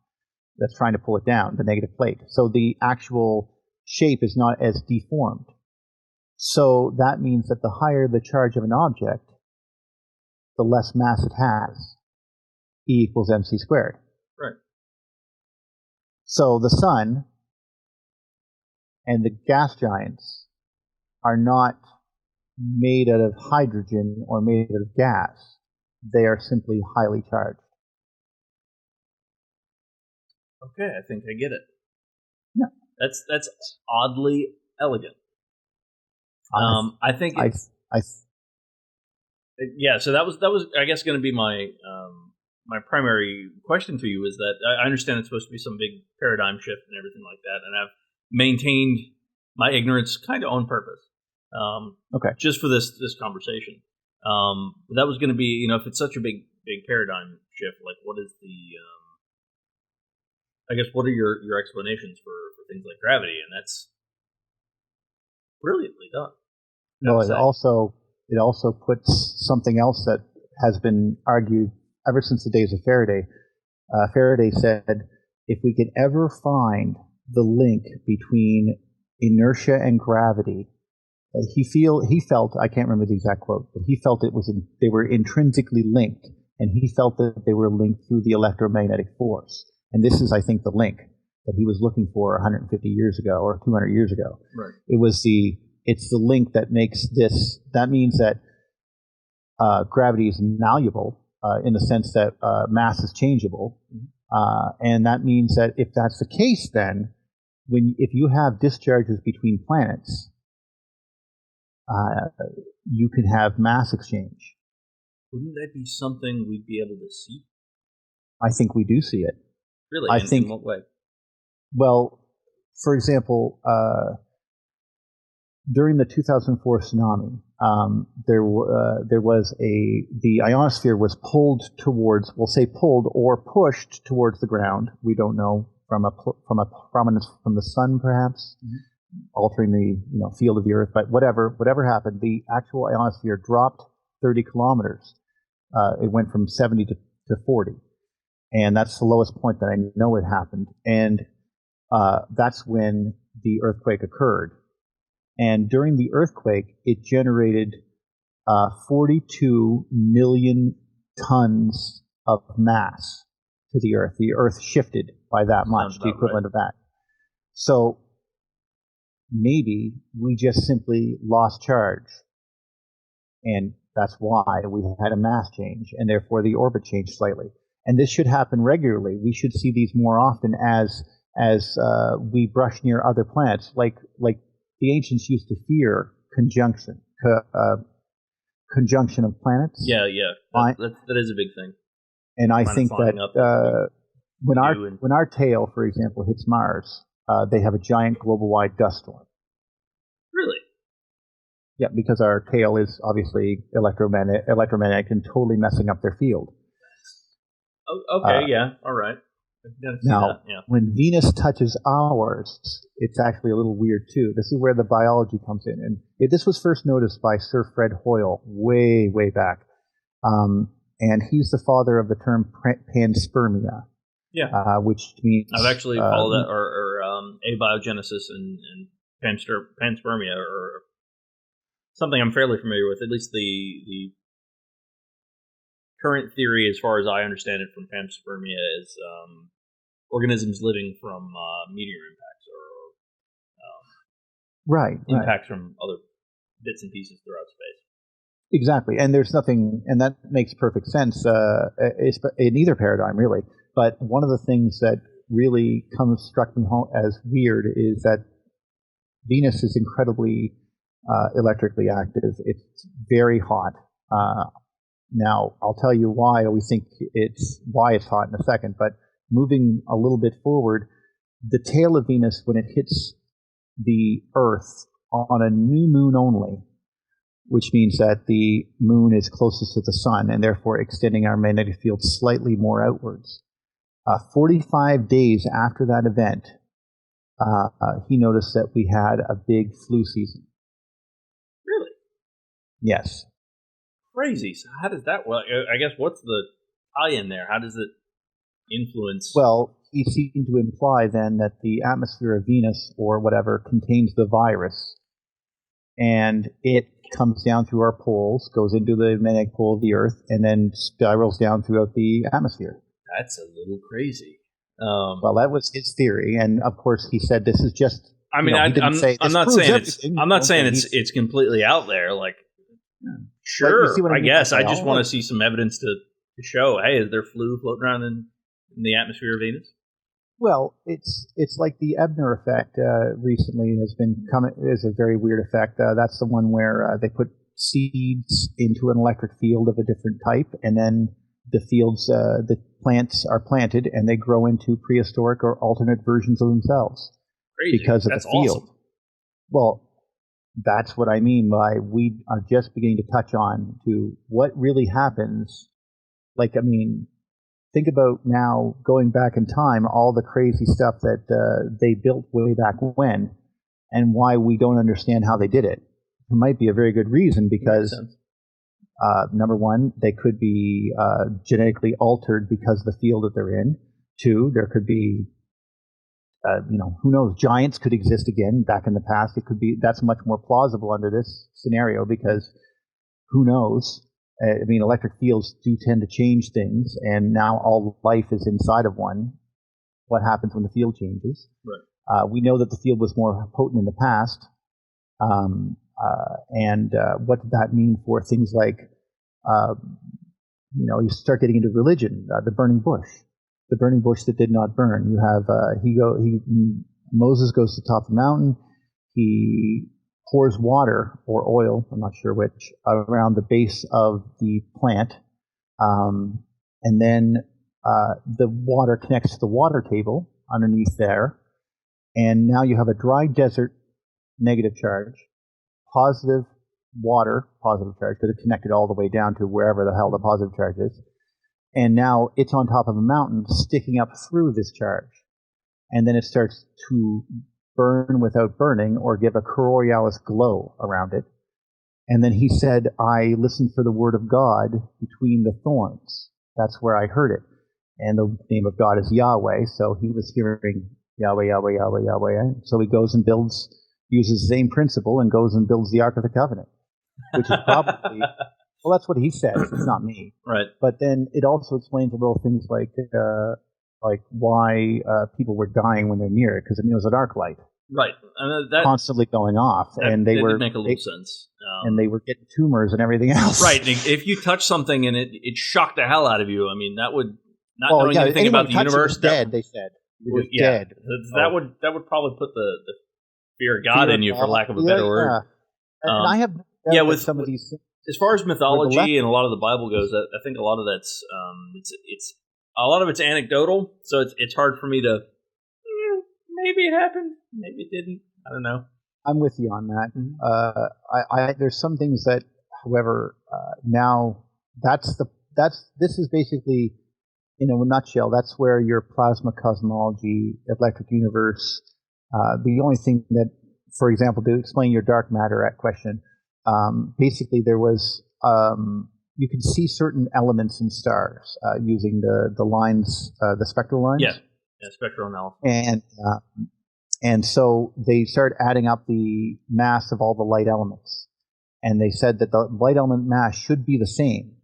that's trying to pull it down, the negative plate. So the actual shape is not as deformed. So that means that the higher the charge of an object, the less mass it has. E equals mc squared. Right. So the sun and the gas giants are not made out of hydrogen or made out of gas. They are simply highly charged. Okay, I think I get it. Yeah. That's oddly elegant. I think so that was I guess going to be my my primary question to you is that I understand it's supposed to be some big paradigm shift and everything like that, and I've maintained my ignorance kind of on purpose. Just for this conversation. But that was going to be, if it's such a big paradigm shift, what is what are your explanations for things like gravity? And that's brilliantly done. No, it also puts something else that has been argued ever since the days of Faraday. Faraday said, if we could ever find the link between inertia and gravity, he felt, I can't remember the exact quote, but he felt they were intrinsically linked, and he felt that they were linked through the electromagnetic force. And this is, I think, the link that he was looking for 150 years ago or 200 years ago. Right. It's the link that makes this. That means that gravity is malleable in the sense that mass is changeable, and that means that if that's the case, then if you have discharges between planets, you can have mass exchange. Wouldn't that be something we'd be able to see? I think we do see it. Really? In what way? Well, for example, during the 2004 tsunami, the ionosphere was pulled towards, we'll say pulled or pushed towards the ground. We don't know from a prominence from the sun, perhaps, altering the field of the Earth. But whatever happened, the actual ionosphere dropped 30 kilometers. It went from 70 to 40, and that's the lowest point that I know it happened. And that's when the earthquake occurred. And during the earthquake, it generated 42 million tons of mass to the Earth. The Earth shifted by that much, the equivalent of that. So maybe we just simply lost charge, and that's why we had a mass change, and therefore the orbit changed slightly. And this should happen regularly. We should see these more often as we brush near other planets, like the ancients used to fear conjunction of planets. Yeah. That is a big thing. And I think that when our tail, for example, hits Mars, they have a giant global-wide dust storm. Really? Yeah, because our tail is obviously electromagnetic and totally messing up their field. Oh, okay, yeah, all right. Now, when Venus touches ours, it's actually a little weird too. This is where the biology comes in. And this was first noticed by Sir Fred Hoyle way, way back. And he's the father of the term panspermia. Yeah. Which means... I've actually followed that, or abiogenesis and panspermia, or something I'm fairly familiar with, at least the current theory, as far as I understand it, from panspermia is organisms living from meteor impacts or impacts from other bits and pieces throughout space. Exactly, and there's nothing, and that makes perfect sense in either paradigm, really. But one of the things that really struck me home as weird is that Venus is incredibly electrically active. It's very hot. Now, I'll tell you why we think it's hot in a second, but moving a little bit forward, the tail of Venus, when it hits the Earth on a new moon only, which means that the moon is closest to the sun and therefore extending our magnetic field slightly more outwards. 45 days after that event, he noticed that we had a big flu season. Really? Yes. Crazy. So how does that? Well, I guess what's the tie-in there? How does it influence? Well, he seemed to imply then that the atmosphere of Venus or whatever contains the virus, and it comes down through our poles, goes into the magnetic pole of the Earth, and then spirals down throughout the atmosphere. That's a little crazy. Well, that was his theory, and of course he said this is just. I mean, I'm not saying it's completely out there. Like, sure, I guess I just want to see some evidence to show. Hey, is there flu floating around in the atmosphere of Venus? Well, it's like the Ebner effect. Recently has been coming. Is a very weird effect. That's the one where they put seeds into an electric field of a different type, and then the fields, the plants are planted, and they grow into prehistoric or alternate versions of themselves. Crazy. Because of the field. Awesome. Well, that's what I mean by we are just beginning to touch on to what really happens. Like, I mean, think about now going back in time, all the crazy stuff that they built way back when, and why we don't understand how they did it. There might be a very good reason because, number one, they could be genetically altered because of the field that they're in. Two, there could be, who knows, giants could exist again back in the past. It could be, that's much more plausible under this scenario because who knows? I mean, electric fields do tend to change things, and now all life is inside of one. What happens when the field changes? Right. We know that the field was more potent in the past, and what did that mean for things like, you start getting into religion, the burning bush that did not burn. You have Moses goes to the top of the mountain. He pours water or oil, I'm not sure which, around the base of the plant, and then the water connects to the water table underneath there, and now you have a dry desert, negative charge, positive water, positive charge, because it's connected all the way down to wherever the hell the positive charge is, and now it's on top of a mountain sticking up through this charge. and then it starts to burn without burning or give a Coriolis glow around it. And then he said, I listened for the word of God between the thorns. That's where I heard it. And the name of God is Yahweh, so he was hearing Yahweh, Yahweh, Yahweh, Yahweh. So he goes and uses the same principle and goes and builds the Ark of the Covenant, which is probably, well, that's what he says. It's not me. Right. But then it also explains little things like why people were dying when they're near it, because it was an arc light. Right. That constantly going off, and they were make a little sense. And they were getting tumors and everything else. Right. If you touch something and it shocked the hell out of you, I mean, that would knowing anything about the universe. Dead, they said. We're just dead. That would probably put the fear of God in you, for lack of a better word. And I have with some of these things. As far as mythology and a lot of the Bible goes, I think a lot of that's it's a lot of it's anecdotal, so it's hard for me to maybe it happened, maybe it didn't. I don't know. I'm with you on that. Mm-hmm. There's some things that, however, now this is basically, in a nutshell, that's where your plasma cosmology, electric universe. The only thing that, for example, to explain your dark matter question, basically there was you can see certain elements in stars using the lines, the spectral lines. Yeah, spectral analysis. And so they started adding up the mass of all the light elements. And they said that the light element mass should be the same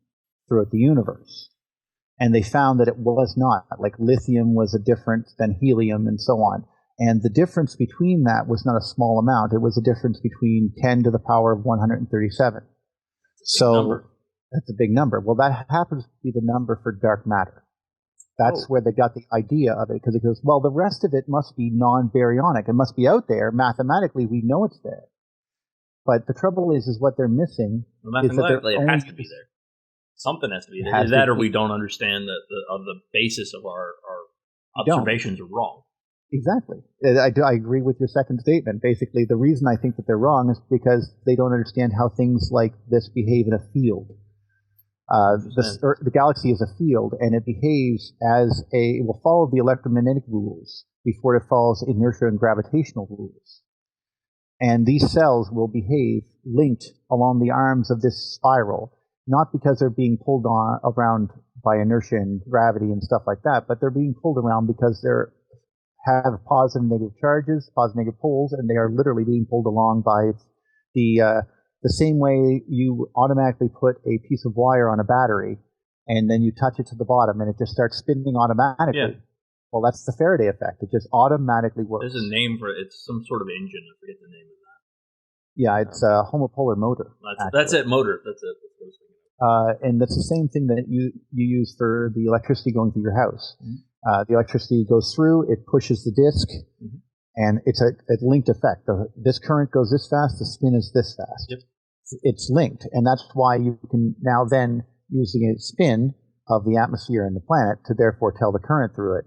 throughout the universe. And they found that it was not. Like lithium was a different than helium and so on. And the difference between that was not a small amount. It was a difference between 10 to the power of 137. So that's a big number. Well, that happens to be the number for dark matter. That's where they got the idea of it, because it goes, well, the rest of it must be non-baryonic. It must be out there. Mathematically, we know it's there. But the trouble is what they're missing. Well, mathematically, it has to be there. Something has to be there. Is that, or we don't understand the basis of our observations are wrong. Exactly. I agree with your second statement. Basically, the reason I think that they're wrong is because they don't understand how things like this behave in a field. The galaxy is a field, and it behaves it will follow the electromagnetic rules before it follows inertia and gravitational rules. And these cells will behave linked along the arms of this spiral, not because they're being pulled around by inertia and gravity and stuff like that, but they're being pulled around because they have positive and negative charges, positive and negative poles, and they are literally being pulled along by the same way you automatically put a piece of wire on a battery and then you touch it to the bottom and it just starts spinning automatically. Yeah. Well, that's the Faraday effect. It just automatically works. There's a name for it. It's some sort of engine. I forget the name of that. Yeah, it's a homopolar motor. That's it, motor. That's it. That's what I was thinking. And that's the same thing that you use for the electricity going through your house. Mm-hmm. The electricity goes through, it pushes the disc, mm-hmm. and it's a linked effect. This current goes this fast, the spin is this fast. Yep. It's linked, and that's why you can now then use the spin of the atmosphere and the planet to therefore tell the current through it,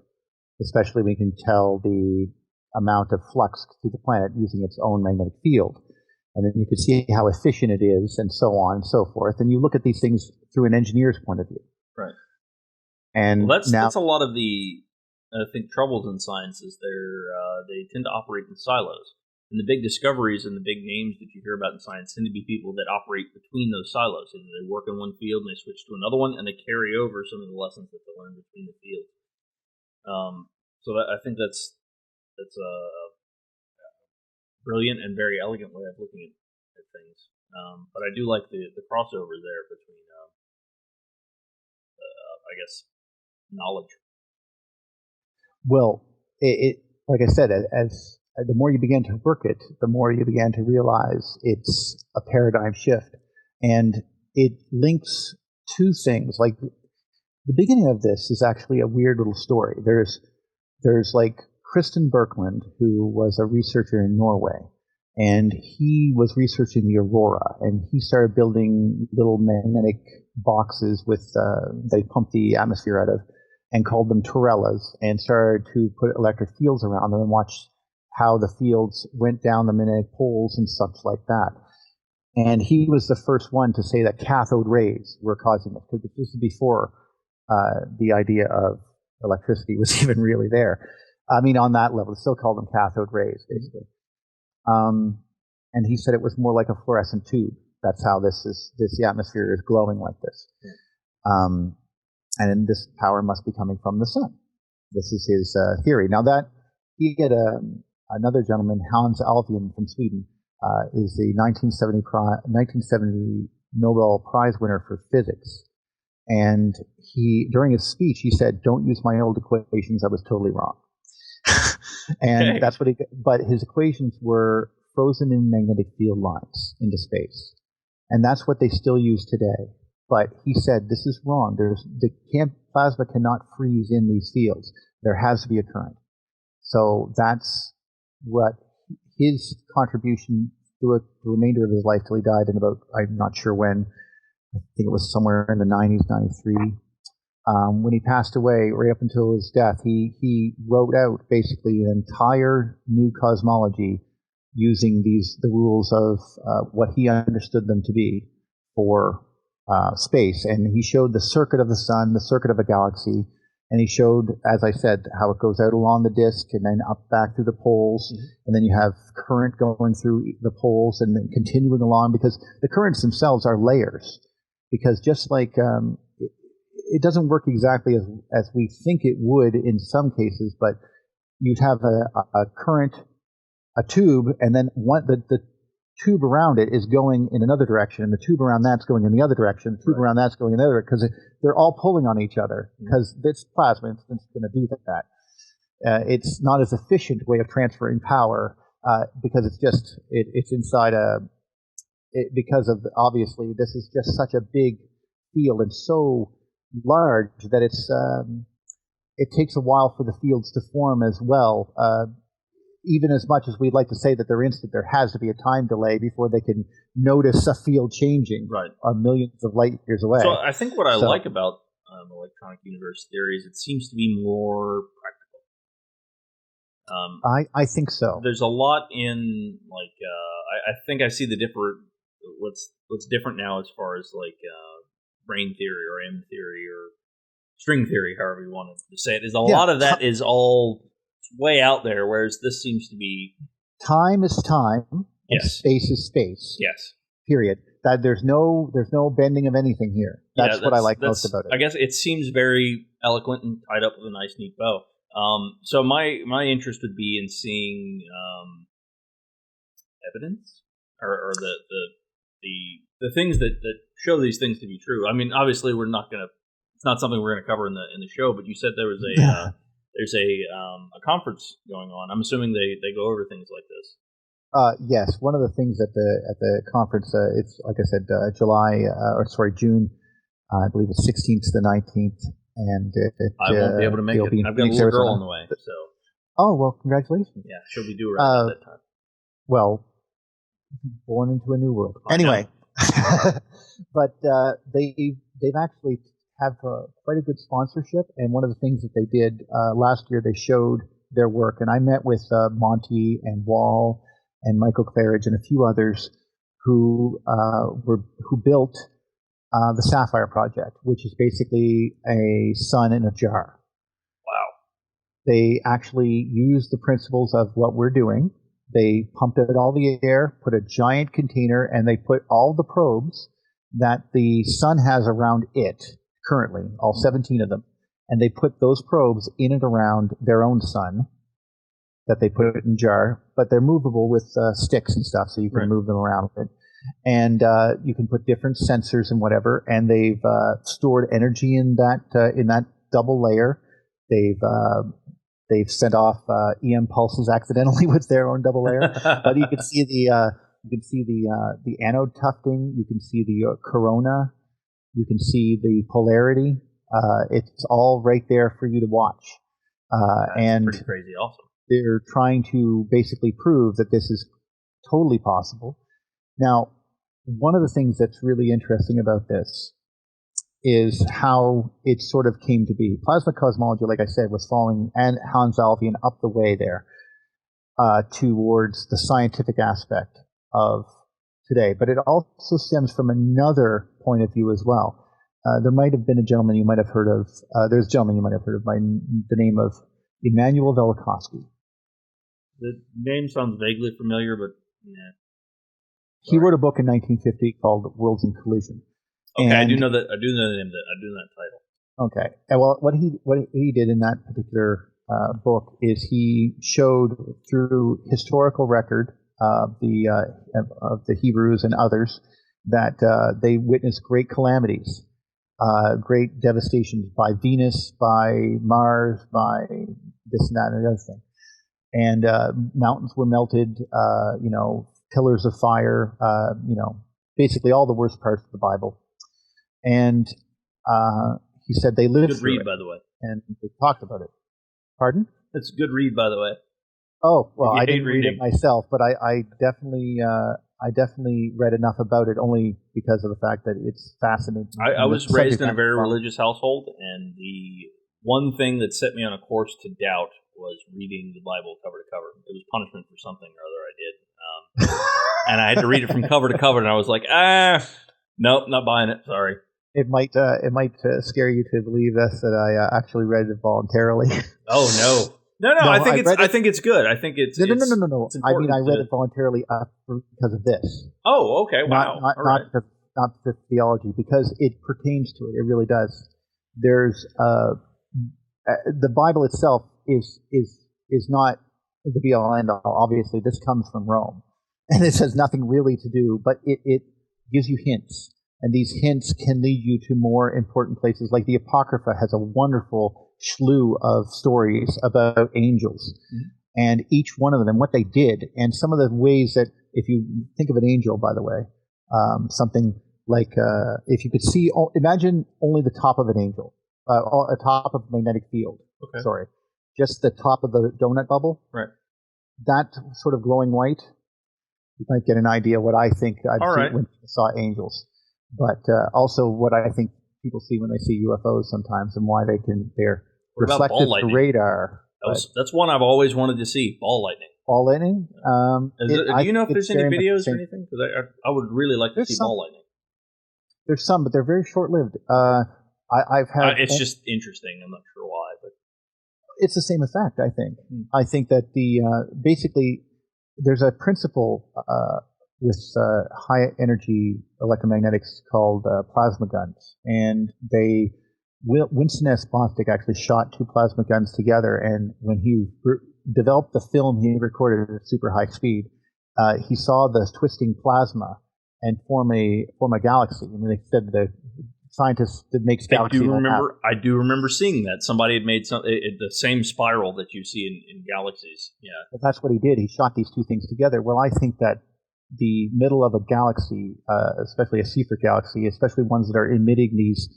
especially we can tell the amount of flux through the planet using its own magnetic field. And then you can see how efficient it is, and so on and so forth. And you look at these things through an engineer's point of view. Right. And that's a lot of the, I think, troubles in science is they tend to operate in silos. And the big discoveries and the big names that you hear about in science tend to be people that operate between those silos. Either they work in one field and they switch to another one, and they carry over some of the lessons that they learn between the fields. So I think that's a brilliant and very elegant way of looking at things. But I do like the crossover there between, I guess, knowledge. Well, it like I said, as the more you began to work it, the more you began to realize it's a paradigm shift. And it links two things. Like, the beginning of this is actually a weird little story. There's like Kristen Birkeland, who was a researcher in Norway, and he was researching the aurora, and he started building little magnetic boxes with they pumped the atmosphere out of, and called them Torellas, and started to put electric fields around them and watch how the fields went down the magnetic poles and such like that. And he was the first one to say that cathode rays were causing it, because this is before the idea of electricity was even really there. I mean, on that level, they still call them cathode rays, basically. And he said it was more like a fluorescent tube. That's how the atmosphere is glowing like this. And this power must be coming from the sun. This is his theory. Now that he had another gentleman, Hans Alfvén from Sweden, is the 1970 Nobel Prize winner for physics. And during his speech, he said, "Don't use my old equations. I was totally wrong." And that's what but his equations were frozen in magnetic field lines into space. And that's what they still use today. But he said, this is wrong. Plasma cannot freeze in these fields. There has to be a current. So that's what his contribution through the remainder of his life till he died in about, I'm not sure when, I think it was somewhere in the 90s, 93. When he passed away, right up until his death, he wrote out basically an entire new cosmology using the rules of what he understood them to be for space. And he showed the circuit of the sun, the circuit of a galaxy, and he showed, as I said, how it goes out along the disk and then up back through the poles, and then you have current going through the poles and then continuing along, because the currents themselves are layers. Because just like it doesn't work exactly as we think it would in some cases, but you'd have a current, a tube, and then the tube around it is going in another direction, and the tube around that's going in the other direction, the tube around that's going in the other, because they're all pulling on each other, because this plasma is going to do that. It's not as efficient way of transferring power, because it's inside because of, obviously, this is just such a big field and so large that it takes a while for the fields to form as well. Even as much as we'd like to say that they're instant, there has to be a time delay before they can notice a field changing millions of light years away. So I think what I like about electronic universe theory is it seems to be more practical. I think so. There's a lot in I think I see what's different now as far as brain theory or M theory or string theory, however you want to say it. Is a lot of that is all way out there, whereas this seems to be time is time, and space is space. Yes. Period. That there's no bending of anything here. That's what I like most about it. I guess it seems very eloquent and tied up with a nice, neat bow. So my interest would be in seeing evidence or the things that show these things to be true. I mean, obviously, it's not something we're gonna cover in the show. But you said there was there's a conference going on. I'm assuming they go over things like this. Yes, one of the things at the conference, it's like I said, June. I believe it's 16th to the 19th, and I won't be able to make it. I've got a little girl on the way. So. Oh well, congratulations. Yeah, she'll be due around at that time. Well, born into a new world. Anyway, but they've actually have quite a good sponsorship, and one of the things that they did last year, they showed their work, and I met with Monty and Wall and Michael Claridge and a few others who built the Sapphire Project, which is basically a sun in a jar. Wow! They actually used the principles of what we're doing. They pumped out all the air, put a giant container, and they put all the probes that the sun has around it currently, all 17 of them, and they put those probes in and around their own sun that they put in a jar, but they're movable with sticks and stuff, so you can move them around with it. And you can put different sensors and whatever, and they've stored energy in that double layer. They've sent off EM pulses accidentally with their own double layer, but you can see the anode tufting, you can see the corona. You can see the polarity. It's all right there for you to watch. And pretty crazy also. They're trying to basically prove that this is totally possible. Now, one of the things that's really interesting about this is how it sort of came to be. Plasma cosmology, like I said, was following and Hans Alfvén up the way there towards the scientific aspect of today, but it also stems from another point of view as well. There might have been a gentleman you might have heard of. There's a gentleman you might have heard of by the name of Immanuel Velikovsky. The name sounds vaguely familiar, but nah. He wrote a book in 1950 called Worlds in Collision. Okay, and I do know the name. I do know that title. Okay. Well, what he did in that particular book is he showed through historical record of the Hebrews and others that they witnessed great calamities, great devastations by Venus, by Mars, by this and that and the other thing. And mountains were melted, pillars of fire, basically all the worst parts of the Bible. And he said they lived good read, by the way. And they talked about it. Pardon? It's a good read, by the way. Oh, well, I didn't read it myself, but I definitely read enough about it only because of the fact that it's fascinating. I was raised in a very religious household, and the one thing that set me on a course to doubt was reading the Bible cover to cover. It was punishment for something or other I did. And I had to read it from cover to cover, and I was like, nope, not buying it. Sorry. It might scare you to believe this that I actually read it voluntarily. Oh no! I think it's good. I think it's no. It's I mean, I read it voluntarily because of this. Oh, okay, wow. Not the theology, because it pertains to it. It really does. There's the Bible itself is not the be all end all. Obviously, this comes from Rome, and this has nothing really to do. But it gives you hints. And these hints can lead you to more important places. Like the Apocrypha has a wonderful slew of stories about angels. Mm-hmm. And each one of them, and what they did, and some of the ways that, if you think of an angel, by the way, something like, if you could see, imagine only the top of an angel, a top of a magnetic field. Okay. Sorry. Just the top of the donut bubble. Right. That sort of glowing white, you might get an idea what I think I've seen when I saw angels. But also what I think people see when they see UFOs sometimes, and why they're reflected to radar. That's one I've always wanted to see, ball lightning. Ball lightning? Do you know if there's any videos or anything? Because I would really like to see ball lightning. There's some, but they're very short-lived. I've had. It's just interesting. I'm not sure why, but it's the same effect, I think. I think that basically there's a principle with high energy electromagnetics called plasma guns, and Winston S. Bostick actually shot two plasma guns together, and when he developed the film he recorded at super high speed, he saw the twisting plasma and form a galaxy, and they said the scientist that makes galaxies. I do remember seeing that somebody had made the same spiral that you see in galaxies. Yeah, but that's what he did. He shot these two things together. Well, I think that the middle of a galaxy, especially a Seyfert galaxy, especially ones that are emitting these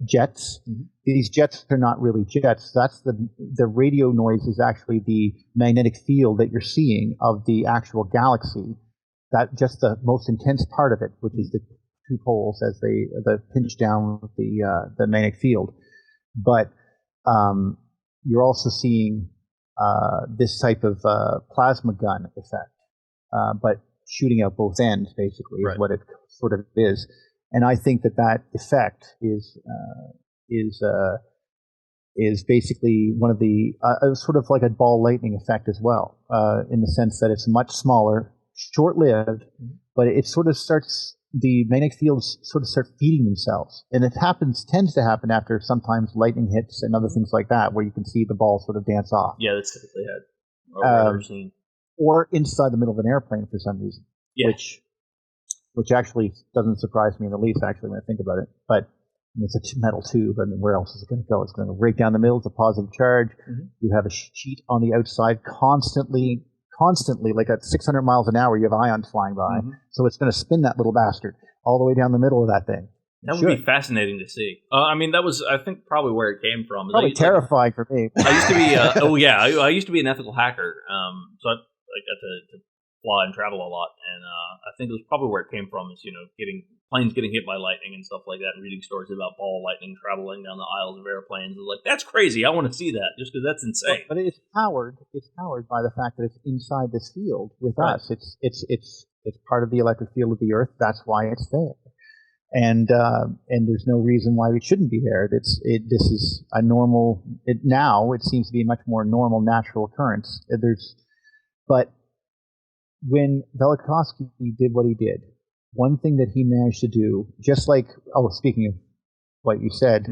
jets. Mm-hmm. These jets are not really jets. That's the radio noise is actually the magnetic field that you're seeing of the actual galaxy. That just the most intense part of it, which is the two poles as they pinch down with the magnetic field. But you're also seeing this type of plasma gun effect, but shooting out both ends, basically, is what it sort of is. And I think that effect is basically one of the sort of like a ball lightning effect as well, in the sense that it's much smaller, short-lived, but it sort of starts, the magnetic fields sort of start feeding themselves. And it tends to happen after sometimes lightning hits and other things like that, where you can see the ball sort of dance off. Yeah, that's typically had. Or inside the middle of an airplane for some reason, which actually doesn't surprise me in the least, actually, when I think about it. But I mean, it's a metal tube. I mean, where else is it going to go? It's going to break down the middle. It's a positive charge. Mm-hmm. You have a sheet on the outside constantly, like at 600 miles an hour, you have ions flying by. Mm-hmm. So it's going to spin that little bastard all the way down the middle of that thing. That would be fascinating to see. I mean, that was, I think, probably where it came from. Probably terrifying for me. I used to be, I used to be an ethical hacker. So I got to fly and travel a lot, and I think it was probably where it came from. Is planes getting hit by lightning and stuff like that, and reading stories about ball lightning traveling down the aisles of airplanes. It's like, that's crazy. I want to see that just because that's insane. But it's powered. It's powered by the fact that it's inside this field with us. It's part of the electric field of the Earth. That's why it's there. and there's no reason why it shouldn't be there. This is a normal. Now it seems to be a much more normal, natural occurrence. But when Velikovsky did what he did, one thing that he managed to do, just like speaking of what you said,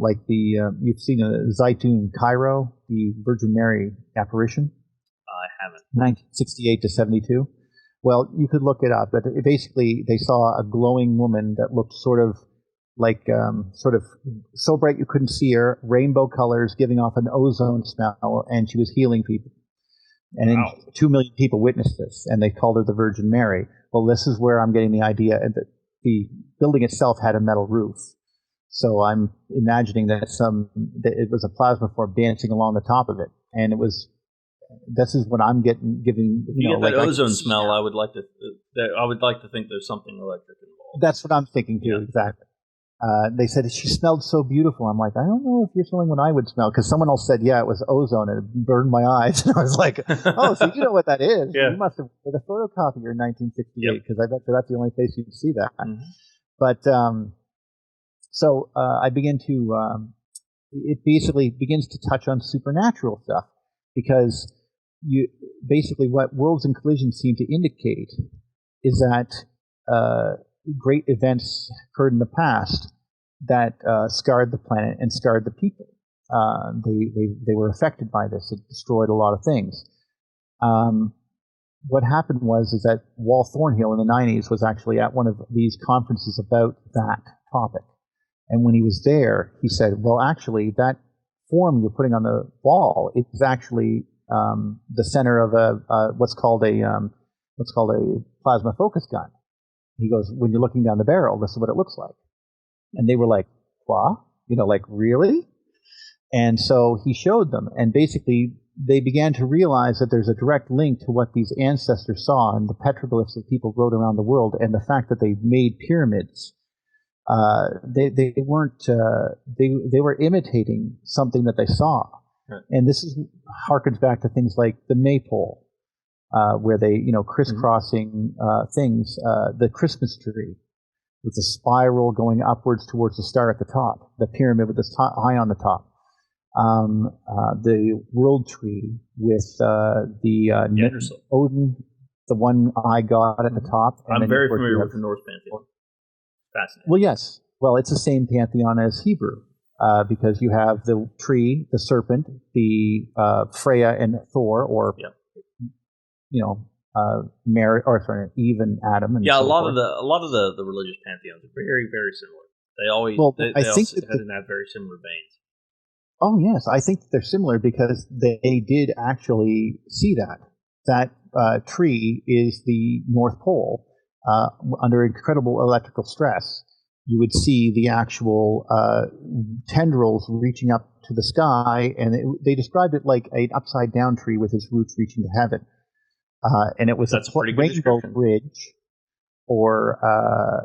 like you've seen Zaytun Cairo, the Virgin Mary apparition. I haven't. 1968 to 72. Well, you could look it up, but basically they saw a glowing woman that looked sort of so bright you couldn't see her, rainbow colors, giving off an ozone smell, and she was healing people. And 2 million people witnessed this, and they called her the Virgin Mary. Well, this is where I'm getting the idea that the building itself had a metal roof. So I'm imagining that it was a plasma form dancing along the top of it, and it was. This is what I'm giving. You get that ozone smell. I would like to think there's something electric involved. That's what I'm thinking too. Yeah. Exactly. They said she smelled so beautiful. I'm like, I don't know if you're smelling what I would smell, because someone else said, yeah, it was ozone, and it burned my eyes. And I was like, oh, so you know what that is? Yeah. You must have with a photocopier in 1968, because I bet that's the only place you can see that. Mm-hmm. But so I begin to. It basically begins to touch on supernatural stuff, because what worlds and collisions seem to indicate is that great events occurred in the past that scarred the planet and scarred the people. They were affected by this. It destroyed a lot of things. What happened was that Wal Thornhill in the 90s was actually at one of these conferences about that topic. And when he was there, he said, well, actually, that form you're putting on the wall is actually the center of what's called a plasma focus gun. He goes, when you're looking down the barrel, this is what it looks like. And they were like, what? Like, really? And so he showed them, and basically they began to realize that there's a direct link to what these ancestors saw and the petroglyphs that people wrote around the world, and the fact that they made pyramids. They were imitating something that they saw. Right. And this harkens back to things like the maypole, where they, crisscrossing things, the Christmas tree with the spiral going upwards towards the star at the top, the pyramid with the eye on the top, the world tree with Odin, the one eye god at the top. And I'm very familiar with the Norse pantheon. Fascinating. Well, yes. Well, it's the same pantheon as Hebrew. Because you have the tree, the serpent, the Freya and Thor, or Eve and Adam. And a so lot forth. of the religious pantheons are very, very similar. They always I think have very similar veins. Oh yes, I think they're similar because they did actually see that. That tree is the North Pole under incredible electrical stress. You would see the actual tendrils reaching up to the sky, and they described it like an upside-down tree with its roots reaching to heaven. And it was a rainbow bridge, or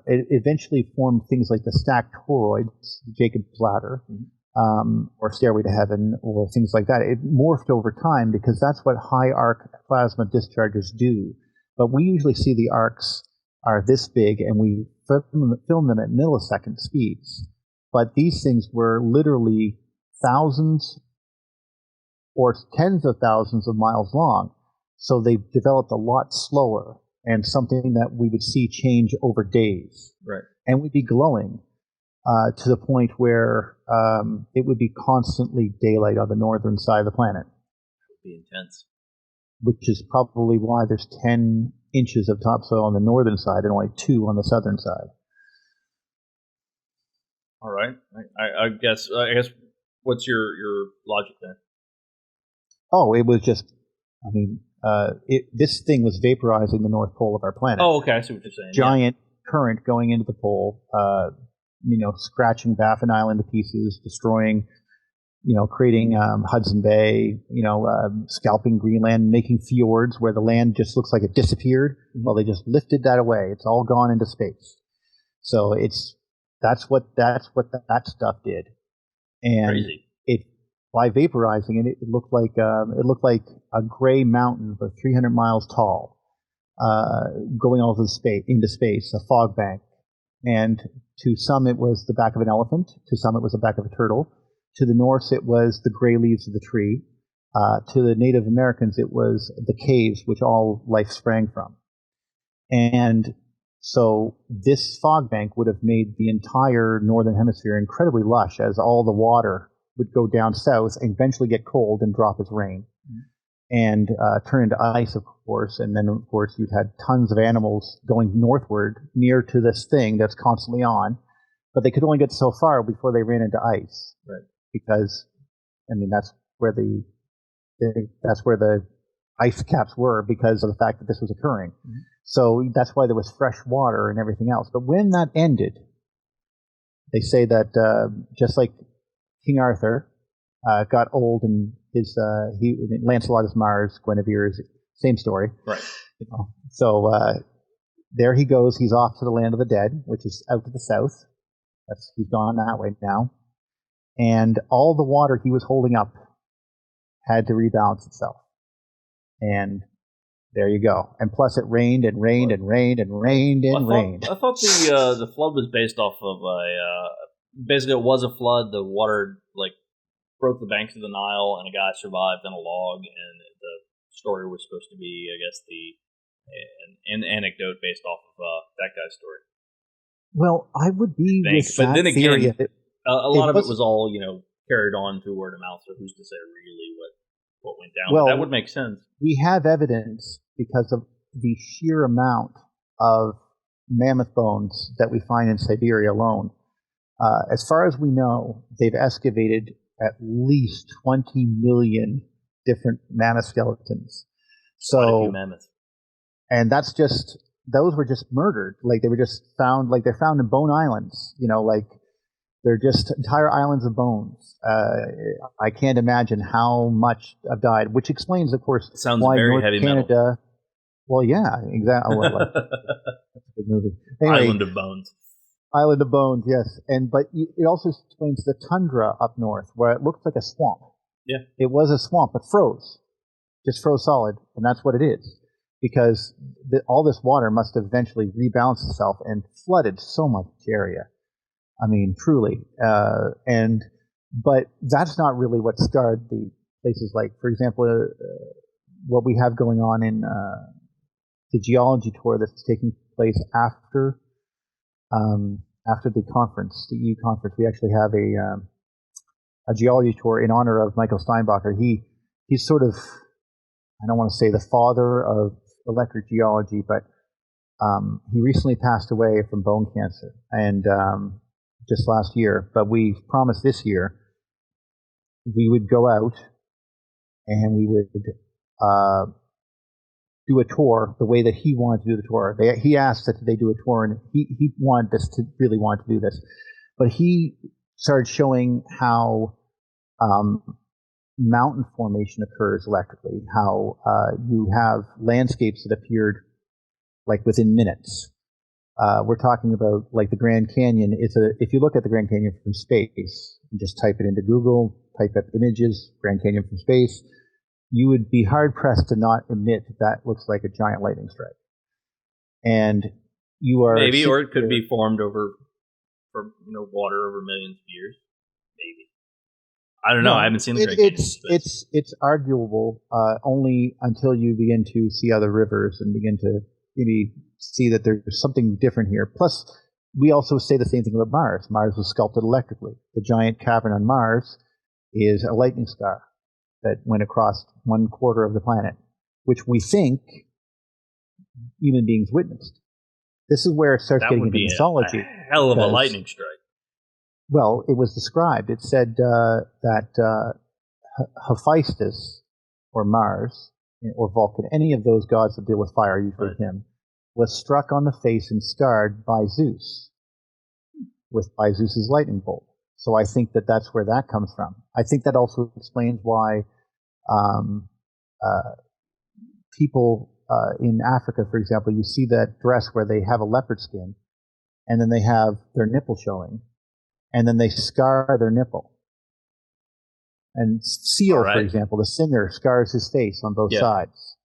it eventually formed things like the stacked toroids, Jacob's Ladder, or Stairway to Heaven, or things like that. It morphed over time because that's what high arc plasma discharges do. But we usually see the arcs are this big, and we film them at millisecond speeds. But these things were literally thousands or tens of thousands of miles long. So they developed a lot slower, and something that we would see change over days. Right. And we'd be glowing to the point where it would be constantly daylight on the northern side of the planet. It would be intense. Which is probably why there's 10 inches of topsoil on the northern side and only 2 on the southern side. All right. I guess what's your logic there? Oh, it was just, this thing was vaporizing the North Pole of our planet. Oh, okay, I see what you're saying. Giant current going into the pole, scratching Baffin Island to pieces, destroying, creating Hudson Bay, scalping Greenland, making fjords where the land just looks like it disappeared. Mm-hmm. Well, they just lifted that away. It's all gone into space. So that's what that stuff did. And crazy. By vaporizing it, it looked like a gray mountain, but 300 miles tall, going all into space, a fog bank. And to some it was the back of an elephant, to some it was the back of a turtle, to the Norse it was the gray leaves of the tree, to the Native Americans it was the caves which all life sprang from. And so this fog bank would have made the entire northern hemisphere incredibly lush, as all the water would go down south and eventually get cold and drop as rain. And turn into ice, of course, and then, of course, you'd had tons of animals going northward near to this thing that's constantly on, but they could only get so far before they ran into ice. Right. Because, I mean, that's where the ice caps were, because of the fact that this was occurring. Mm-hmm. So that's why there was fresh water and everything else. But when that ended, they say that just like King Arthur got old and Lancelot is Mars, Guinevere is same story. Right. So there he goes. He's off to the land of the dead, which is out to the south. He's gone that way now. And all the water he was holding up had to rebalance itself. And there you go. And plus it rained and rained and rained and rained and rained. I thought the flood was based off of basically it was a flood. The water broke the banks of the Nile, and a guy survived on a log, and the story was supposed to be, I guess, an anecdote based off of that guy's story. Well, I would be with but then theory. Again, a lot of it was all, carried on through word of mouth, so who's to say really what went down? Well, that would make sense. We have evidence because of the sheer amount of mammoth bones that we find in Siberia alone. As far as we know, they've excavated at least 20 million different mammoth skeletons. So, quite a few mammoths. And those were just murdered. They were just found, they're found in bone islands, they're just entire islands of bones. I can't imagine how much have died, which explains, of course, sounds why very North heavy Canada. Metal. Well, yeah, exactly. That's a good movie. Anyway, Island of Bones. Island of Bones, yes. But it also explains the tundra up north, where it looks like a swamp. Yeah. It was a swamp, but just froze solid, and that's what it is. Because all this water must have eventually rebalanced itself and flooded so much area. I mean, truly. But that's not really what scarred the places for example, what we have going on in the geology tour that's taking place after the conference, the EU conference. We actually have a geology tour in honor of Michael Steinbacher. He's sort of, I don't want to say the father of electric geology, but he recently passed away from bone cancer, and just last year. But we promised this year we would go out and we would do a tour the way that he wanted to do the tour. He asked that they do a tour, and he wanted to do this. But he started showing how mountain formation occurs electrically, how you have landscapes that appeared within minutes. We're talking about the Grand Canyon. If you look at the Grand Canyon from space, and just type it into Google, type up images, Grand Canyon from space, you would be hard pressed to not admit that looks like a giant lightning strike. And you are maybe, or it could be formed over water over millions of years. Maybe. I don't know. I haven't seen the Grand Canyon. It's arguable only until you begin to see other rivers and begin to maybe see that there's something different here. Plus, we also say the same thing about Mars. Mars was sculpted electrically. The giant cavern on Mars is a lightning scar that went across 1/4 of the planet, which we think human beings witnessed. This is where it starts getting into mythology. A hell of a lightning strike. Well, it was described. It said that Hephaestus, or Mars, or Vulcan, any of those gods that deal with fire, usually him, was struck on the face and scarred by Zeus, by Zeus's lightning bolt. So I think that that's where that comes from. I think that also explains why people in Africa, for example, you see that dress where they have a leopard skin, and then they have their nipple showing, and then they scar their nipple. And Seal, for example, the singer, scars his face on both sides.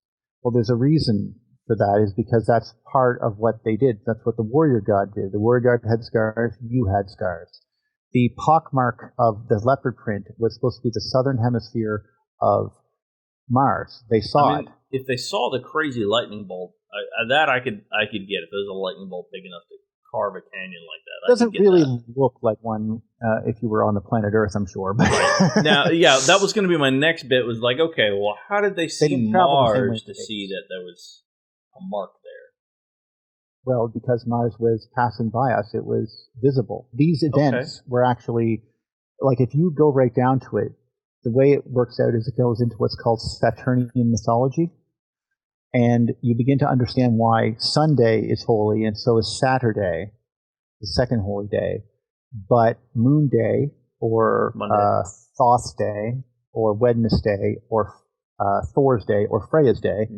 Well, there's a reason for that is because that's part of what they did. That's what the warrior god did. The warrior god had scars. You had scars. The pockmark of the leopard print was supposed to be the southern hemisphere of Mars. They saw it. If they saw the crazy lightning bolt, that I could get. If it was a lightning bolt big enough to carve a canyon like that, it doesn't really look like one if you were on the planet Earth, I'm sure. But now, yeah, that was going to be my next bit. Was like, okay, well, how did they see Mars to see that there was a mark there? Well, because Mars was passing by us, it was visible. These events were actually, like, if you go right down to it, the way it works out is it goes into what's called Saturnian mythology. And you begin to understand why Sunday is holy, and so is Saturday, the second holy day. But Moon Day, or Thoth Day, or Wednesday, or Thor's Day, or Freya's Day,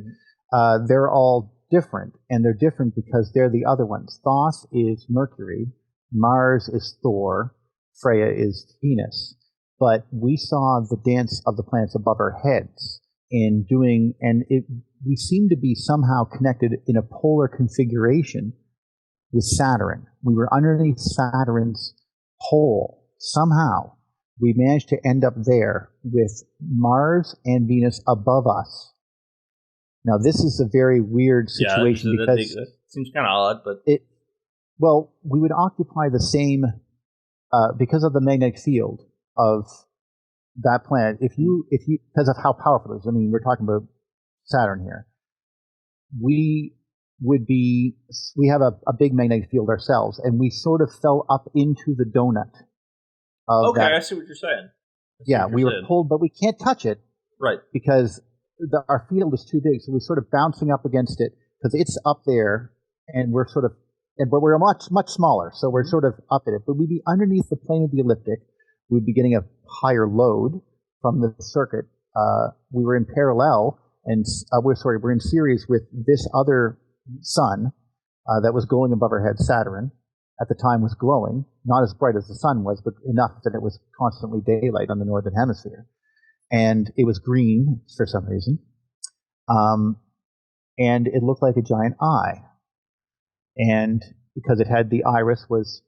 they're all different. And they're different because they're the other ones. Thoth is Mercury, Mars is Thor, Freya is Venus. But we saw the dance of the planets above our heads we seem to be somehow connected in a polar configuration with Saturn. We were underneath Saturn's pole. Somehow, we managed to end up there with Mars and Venus above us. Now, this is a very weird situation because that seems kind of odd, but we would occupy the same because of the magnetic field of that planet. If you because of how powerful it is. I mean, we're talking about Saturn here. We have a big magnetic field ourselves, and we sort of fell up into the donut. I see what you're saying. We were pulled, but we can't touch it, right? Because our field is too big, so we're sort of bouncing up against it because it's up there, and we're but we're much smaller, so we're sort of up at it. But we'd be underneath the plane of the ecliptic. We'd be getting a higher load from the circuit. We were in parallel. And we're in series with this other sun that was going above our head. Saturn, at the time, was glowing, not as bright as the sun was, but enough that it was constantly daylight on the northern hemisphere. And it was green for some reason. And it looked like a giant eye. And because it had the iris was,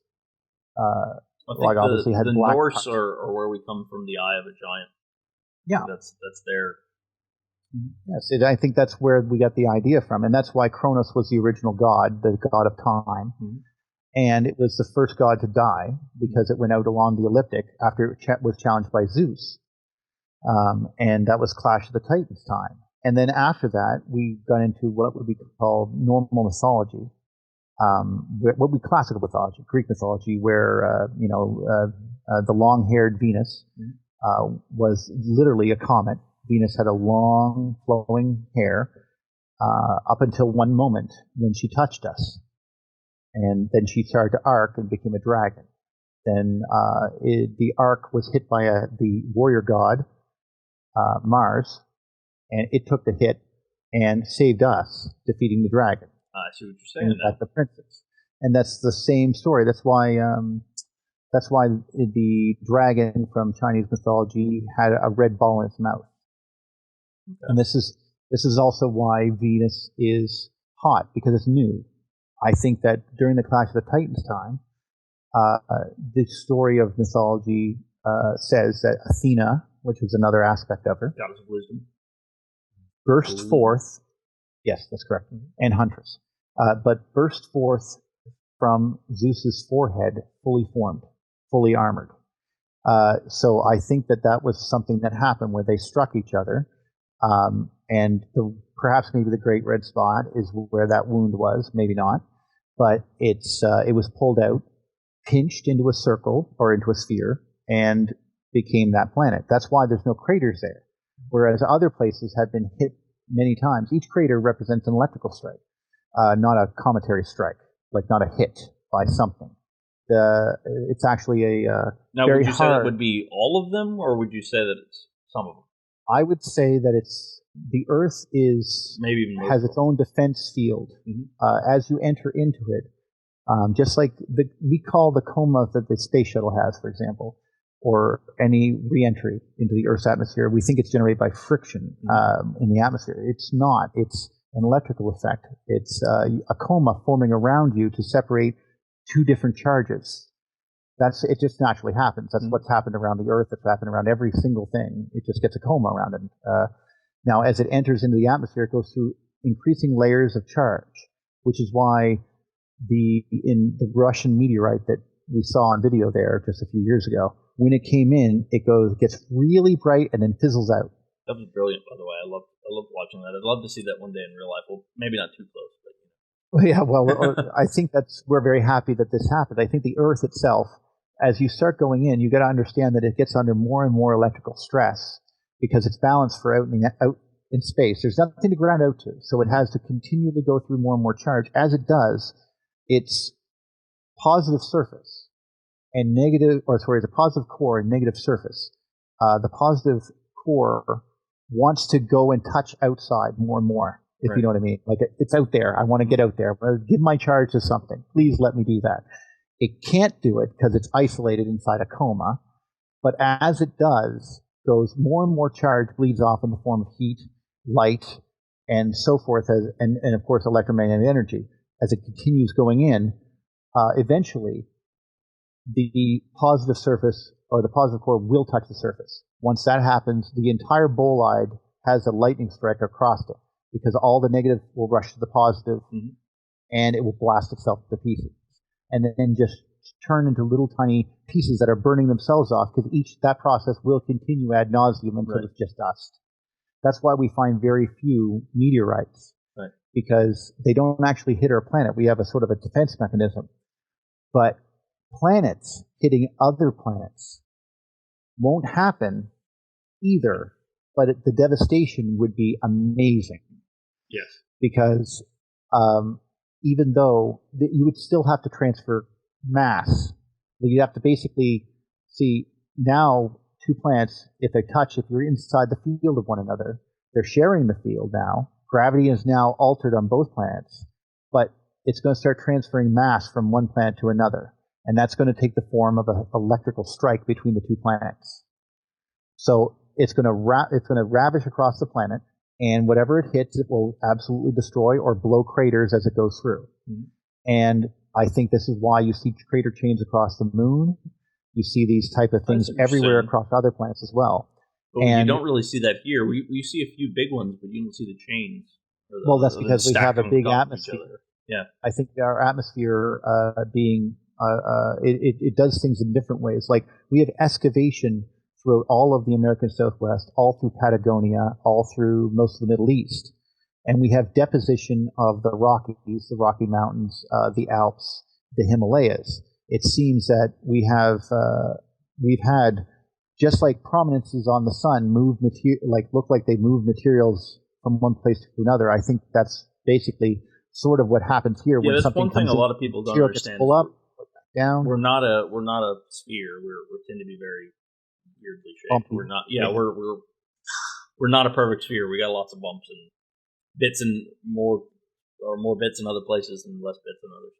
obviously had the black Norse or where we come from, the eye of a giant. Yeah. That's their... Yes, I think that's where we got the idea from, and that's why Kronos was the original god, the god of time, and it was the first god to die because it went out along the ecliptic after it was challenged by Zeus, and that was Clash of the Titans time. And then after that, we got into what would be called normal mythology, what would be classical mythology, Greek mythology, where the long-haired Venus was literally a comet. Venus had a long, flowing hair up until one moment when she touched us. And then she started to arc and became a dragon. Then the arc was hit by the warrior god, Mars, and it took the hit and saved us, defeating the dragon. I see what you're saying. And the princess. And that's the same story. That's why the dragon from Chinese mythology had a red ball in its mouth. Okay. And this is also why Venus is hot, because it's new. I think that during the Clash of the Titans time, the story of mythology says that Athena, which was another aspect of her, goddess of wisdom, burst forth. Yes, that's correct. And Huntress, but burst forth from Zeus's forehead, fully formed, fully armored. So I think that was something that happened where they struck each other. And perhaps maybe the Great Red Spot is where that wound was, maybe not. But it was pulled out, pinched into a circle or into a sphere, and became that planet. That's why there's no craters there. Whereas other places have been hit many times. Each crater represents an electrical strike, not a cometary strike, like not a hit by something. It's actually a now. Very would you say hard. that would be all of them, or would you say that it's some of them? I would say that the Earth maybe even has its own defense field. As you enter into it, just like we call the coma that the space shuttle has, for example, or any re-entry into the Earth's atmosphere, we think it's generated by friction in the atmosphere. It's not. It's an electrical effect. It's a coma forming around you to separate two different charges. It just naturally happens. That's what's happened around the Earth. It's happened around every single thing. It just gets a coma around it. Now, as it enters into the atmosphere, it goes through increasing layers of charge, which is why in the Russian meteorite that we saw on video there just a few years ago, when it came in, it gets really bright and then fizzles out. That was brilliant, by the way. I love watching that. I'd love to see that one day in real life. Well, maybe not too close, but yeah. Well, I think we're very happy that this happened. I think the Earth itself, as you start going in, you got to understand that it gets under more and more electrical stress because it's balanced for out in space. There's nothing to ground out to, so it has to continually go through more and more charge. As it does, its positive surface and the positive core and negative surface. The positive core wants to go and touch outside more and more, if you know what I mean. Like it's out there. I want to get out there. Give my charge to something. Please let me do that. It can't do it because it's isolated inside a coma. But as it does, goes more and more charge bleeds off in the form of heat, light, and so forth, and of course electromagnetic energy. As it continues going in, eventually the positive surface or the positive core will touch the surface. Once that happens, the entire bolide has a lightning strike across it because all the negative will rush to the positive and it will blast itself to pieces. And then just turn into little tiny pieces that are burning themselves off because that process will continue ad nauseum until it's just dust. That's why we find very few meteorites because they don't actually hit our planet. We have a sort of a defense mechanism. But planets hitting other planets won't happen either, but the devastation would be amazing. Yes. Because even though you would still have to transfer mass, you'd have to basically see now two planets, if they touch, if you're inside the field of one another, they're sharing the field now. Gravity is now altered on both planets, but it's going to start transferring mass from one planet to another. And that's going to take the form of an electrical strike between the two planets. So it's going to ravish across the planet, and whatever it hits, it will absolutely destroy or blow craters as it goes through. And I think this is why you see crater chains across the moon. You see these type of things everywhere across other planets as well. But you don't really see that here. We see a few big ones, but you don't see the chains. That's because we have a big atmosphere. Yeah, I think our atmosphere it does things in different ways. Like we have excavation throughout all of the American Southwest, all through Patagonia, all through most of the Middle East. And we have deposition of the Rockies, the Rocky Mountains, the Alps, the Himalayas. It seems that we've had, just like prominences on the sun look like they move materials from one place to another. I think that's basically sort of what happens here. Yeah, when that's something one thing comes a lot of people don't understand. Pull up, down. We're not a sphere. We tend to be very weirdly shaped. Bumpy. We're not. Yeah, we're not a perfect sphere. We got lots of bumps and bits and more bits in other places and less bits in others.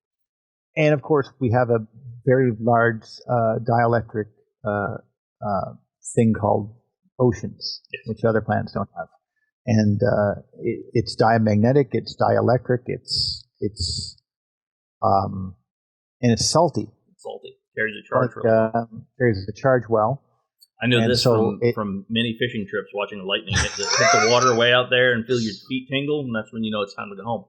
And of course, we have a very large dielectric thing called oceans, which other planets don't have. And it's diamagnetic, it's dielectric, it's and it's salty. It's salty. Carries a charge. Carries the charge well. I know this from many fishing trips, watching the lightning hit the water way out there and feel your feet tingle, and that's when you know it's time to go home.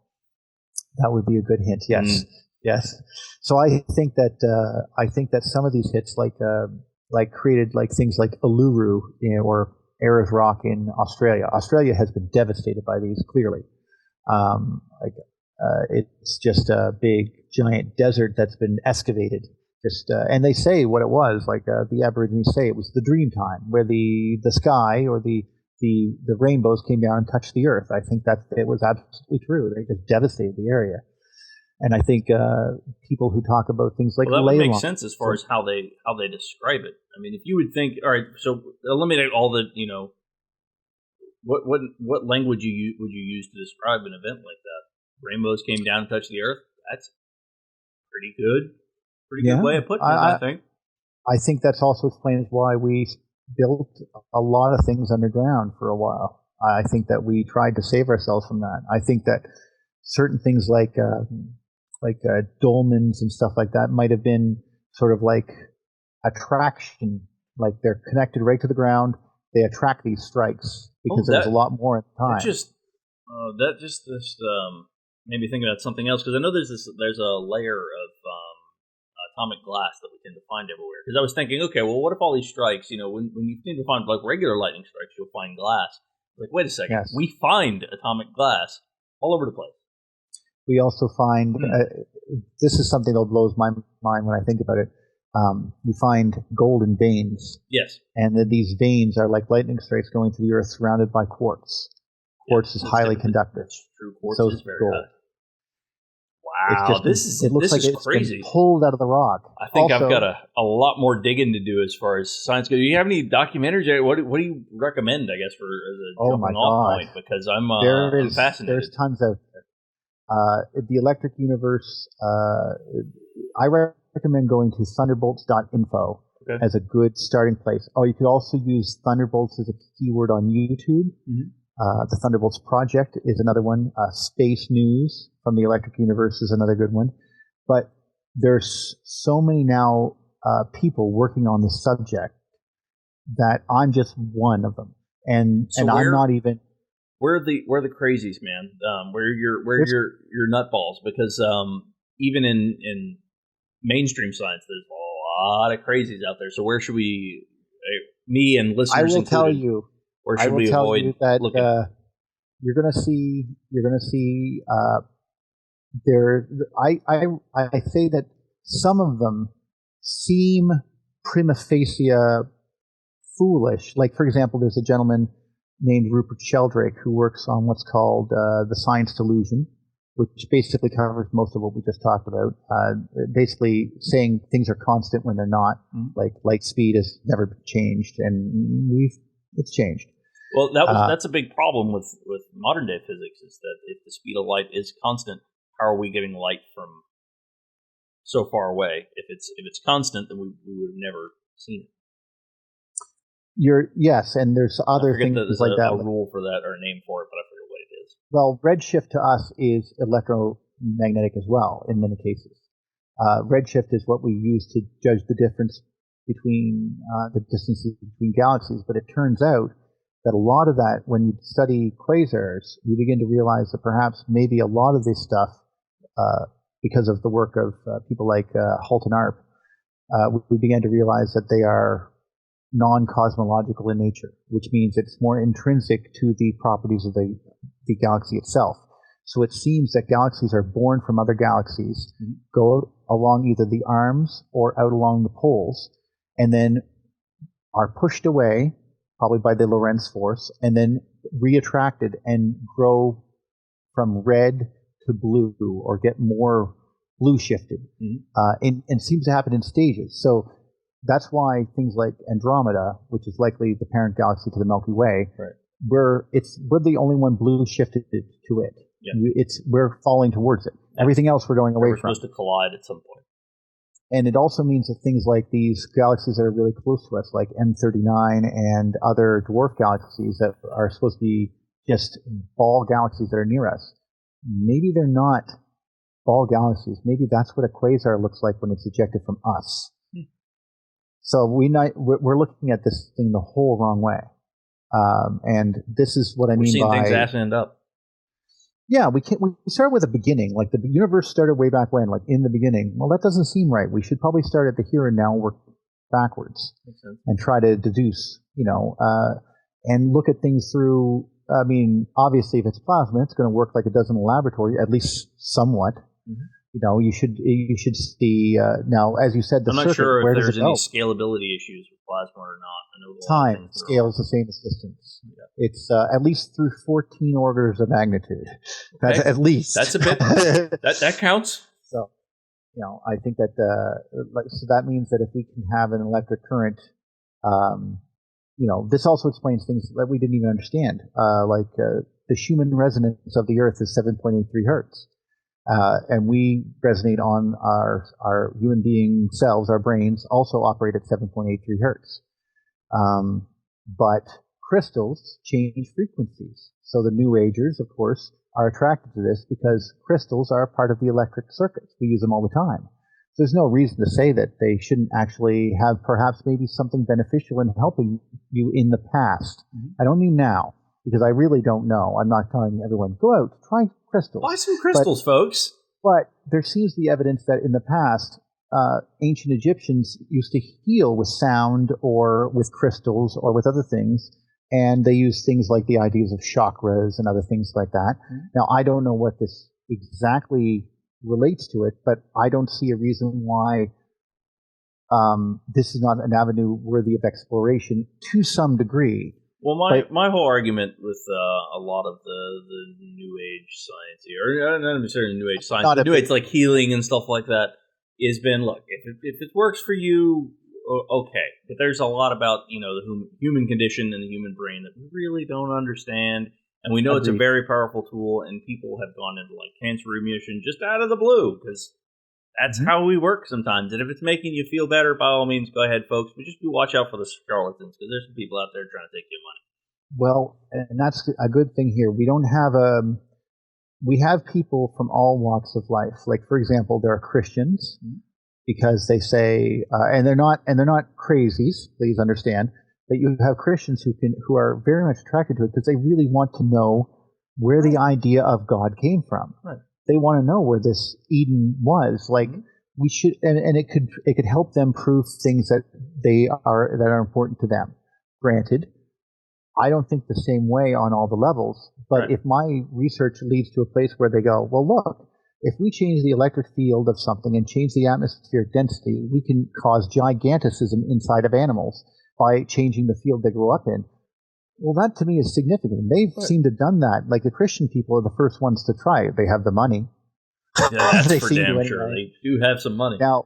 That would be a good hint. Yes, yes. So I think that some of these hits, like created like things like Uluru, or Ayers Rock in Australia. Australia has been devastated by these. Clearly, it's just a big giant desert that's been excavated. And they say what it was, the Aborigines say it was the dream time, where the sky or the rainbows came down and touched the earth. I think that it was absolutely true. They just devastated the area. And I think people who talk about things like that would make sense as far as how they describe it. I mean, if you would think, all right, so eliminate all the, what language would you use to describe an event like that? Rainbows came down and touched the earth. That's pretty good. Pretty good way of putting it, I think. I think that's also explains why we built a lot of things underground for a while. I think that we tried to save ourselves from that. I think that certain things like dolmens and stuff like that might have been sort of like attraction, like they're connected right to the ground. They attract these strikes because there was a lot more at the time. That just made me think about something else, because I know there's a layer of atomic glass that we tend to find everywhere. Because I was thinking, okay, well, what if all these strikes, when you tend to find like regular lightning strikes, you'll find glass. Like, wait a second, yes. We find atomic glass all over the place. We also find this is something that blows my mind when I think about it. You find golden veins. Yes. And then these veins are like lightning strikes going through the earth surrounded by quartz. Quartz is highly conductive. That's true. Quartz so is very gold. high. Wow, it looks like it's crazy. Been pulled out of the rock. I think I've got a lot more digging to do as far as science goes. Do you have any documentaries? What do you recommend, I guess, as a jumping off point? Because I'm fascinated. There's tons out there. The Electric Universe, I recommend going to thunderbolts.info as a good starting place. Oh, you could also use Thunderbolts as a keyword on YouTube. Mm-hmm. The Thunderbolts Project is another one. Space News from the Electric Universe is another good one. But there's so many now people working on this subject that I'm just one of them. And I'm not even... Where are the crazies, man? Where are your nutballs? Because even in mainstream science, there's a lot of crazies out there. So where should we, me and listeners included, tell you, where should we avoid looking? You're going to see there. I say that some of them seem prima facie foolish. Like, for example, there's a gentleman named Rupert Sheldrake who works on what's called the science delusion, which basically covers most of what we just talked about. Basically saying things are constant when they're not. Mm-hmm. Like light speed has never changed, and it's changed. Well, that's a big problem with modern day physics, is that if the speed of light is constant, how are we getting light from so far away? If it's constant, then we would have never seen it. Yes, and there's other things like that. There's a rule for that, or a name for it, but I forget what it is. Well, redshift to us is electromagnetic as well in many cases. Redshift is what we use to judge the difference between the distances between galaxies, but it turns out that a lot of that, when you study quasars, you begin to realize that perhaps maybe a lot of this stuff, because of the work of people like Halton Arp, we began to realize that they are non-cosmological in nature, which means it's more intrinsic to the properties of the galaxy itself. So it seems that galaxies are born from other galaxies, mm-hmm. go along either the arms or out along the poles, and then are pushed away, probably by the Lorentz force, and then reattracted and grow from red to blue, or get more blue shifted. Mm-hmm. And seems to happen in stages. So that's why things like Andromeda, which is likely the parent galaxy to the Milky Way, right. we're the only one blue shifted to it. Yeah. We're falling towards it. Yeah. Everything else we're going away from. We're supposed to collide at some point. And it also means that things like these galaxies that are really close to us, like M39 and other dwarf galaxies that are supposed to be just ball galaxies that are near us, maybe they're not ball galaxies. Maybe that's what a quasar looks like when it's ejected from us. So we're looking at this thing the whole wrong way. And this is what I mean by... We're seeing things ass end up. Yeah, we start with a beginning. Like, the universe started way back when, like in the beginning. Well, that doesn't seem right. We should probably start at the here and now, work backwards, and try to deduce, and look at things through. I mean, obviously, if it's plasma, it's going to work like it does in a laboratory, at least somewhat. Mm-hmm. You should see now, as you said, the circuit. I'm not sure where if there's any go? Scalability issues with plasma or not. I know time scale is the same as distance. Yeah. It's at least through 14 orders of magnitude. That's at least. That's a bit. that counts. So, I think that so that means that if we can have an electric current, this also explains things that we didn't even understand, like the Schumann resonance of the Earth is 7.83 hertz. And we resonate on our human being selves, our brains also operate at 7.83 hertz. But crystals change frequencies. So the New Agers, of course, are attracted to this because crystals are a part of the electric circuits. We use them all the time. So there's no reason to say that they shouldn't actually have perhaps maybe something beneficial in helping you in the past. I don't mean now, because I really don't know. I'm not telling everyone, go out, try crystals. Buy some crystals, folks. But there seems to be evidence that in the past, ancient Egyptians used to heal with sound or with crystals or with other things, and they used things like the ideas of chakras and other things like that. Now, I don't know what this exactly relates to it, but I don't see a reason why this is not an avenue worthy of exploration to some degree. Well, my whole argument with a lot of the New Age science here, or not necessarily New Age science, but New Age like healing and stuff like that, has been, look, if it works for you, okay. But there's a lot about, the human condition and the human brain that we really don't understand. And we know it's a very powerful tool, and people have gone into like cancer remission just out of the blue because that's how we work sometimes. And if it's making you feel better, by all means, go ahead, folks. But just watch out for the charlatans because there's some people out there trying to take your money. Well, and that's a good thing here. We don't have we have people from all walks of life. Like, for example, there are Christians because they say, and they're not crazies. Please understand. But you have Christians who are very much attracted to it because they really want to know where the idea of God came from. Right. They want to know where this Eden was. Like we should, and it could help them prove things that are important to them. Granted, I don't think the same way on all the levels. But if my research leads to a place where they go, well, look, if we change the electric field of something and change the atmospheric density, we can cause giganticism inside of animals by changing the field they grow up in. Well, that to me is significant. And they've seemed to have done that. Like the Christian people are the first ones to try it. They have the money. Yeah, that's for damn sure. They do have some money. Now,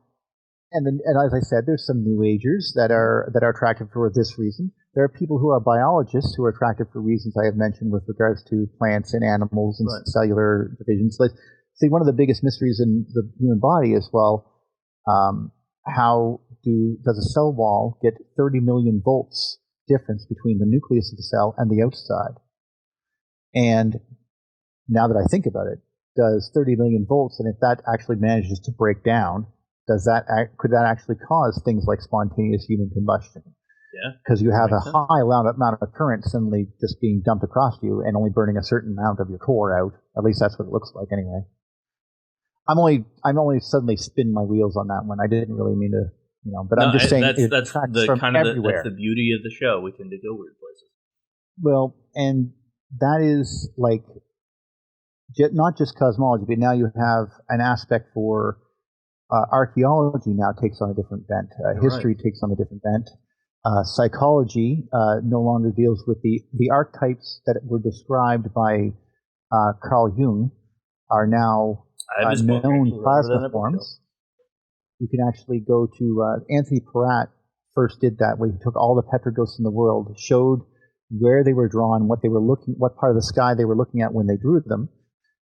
and as I said, there's some New Agers that are attracted for this reason. There are people who are biologists who are attracted for reasons I have mentioned with regards to plants and animals and cellular divisions. Like, see, one of the biggest mysteries in the human body is, well, how does a cell wall get 30 million volts difference between the nucleus of the cell and the outside? And now that I think about it, does 30 million volts, and if that actually manages to break down, could that actually cause things like spontaneous human combustion? Yeah. Because you have a high amount of current suddenly just being dumped across you and only burning a certain amount of your core out. At least that's what it looks like anyway. I'm only suddenly spinning my wheels on that one. I didn't really mean to, but I'm just saying that's the kind of everywhere. That's the beauty of the show. We tend to go weird places. Well, and that is like not just cosmology, but now you have an aspect for archaeology. Now takes on a different bent. History takes on a different bent. Psychology no longer deals with the archetypes that were described by Carl Jung are now known plasma forms. You can actually go to Anthony Peratt first did that, where he took all the petroglyphs in the world, showed where they were drawn, what part of the sky they were looking at when they drew them,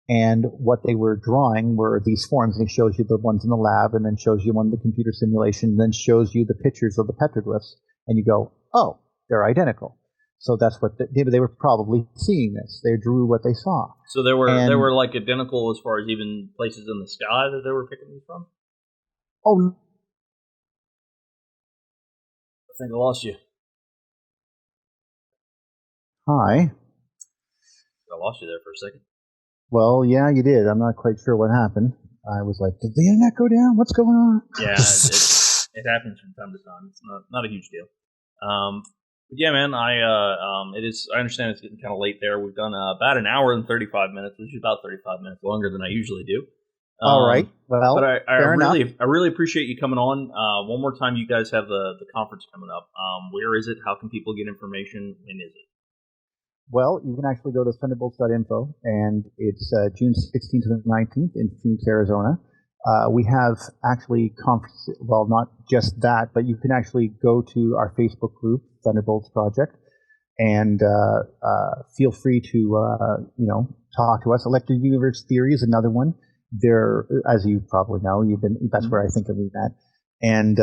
and what they were drawing were these forms. And he shows you the ones in the lab, and then shows you one in the computer simulation, and then shows you the pictures of the petroglyphs, and you go, oh, they're identical. So that's what they were probably seeing this. They drew what they saw. So they were like identical as far as even places in the sky that they were picking these from? Oh, I think I lost you. Hi. I lost you there for a second. Well, yeah, you did. I'm not quite sure what happened. I was like, did the internet go down? What's going on? Yeah, it happens from time to time. It's not a huge deal. But yeah, man, I understand it's getting kind of late there. We've done about an hour and 35 minutes, which is about 35 minutes longer than I usually do. All right. Well, but I really appreciate you coming on. One more time, you guys have the conference coming up. Where is it? How can people get information? When is it? Well, you can actually go to thunderbolts.info, and it's June 16th to the 19th in Phoenix, Arizona. We have actually conferences, well, not just that, but you can actually go to our Facebook group, Thunderbolts Project, and feel free to, talk to us. Electric Universe Theory is another one. There, as you probably know, that's where I think of that. And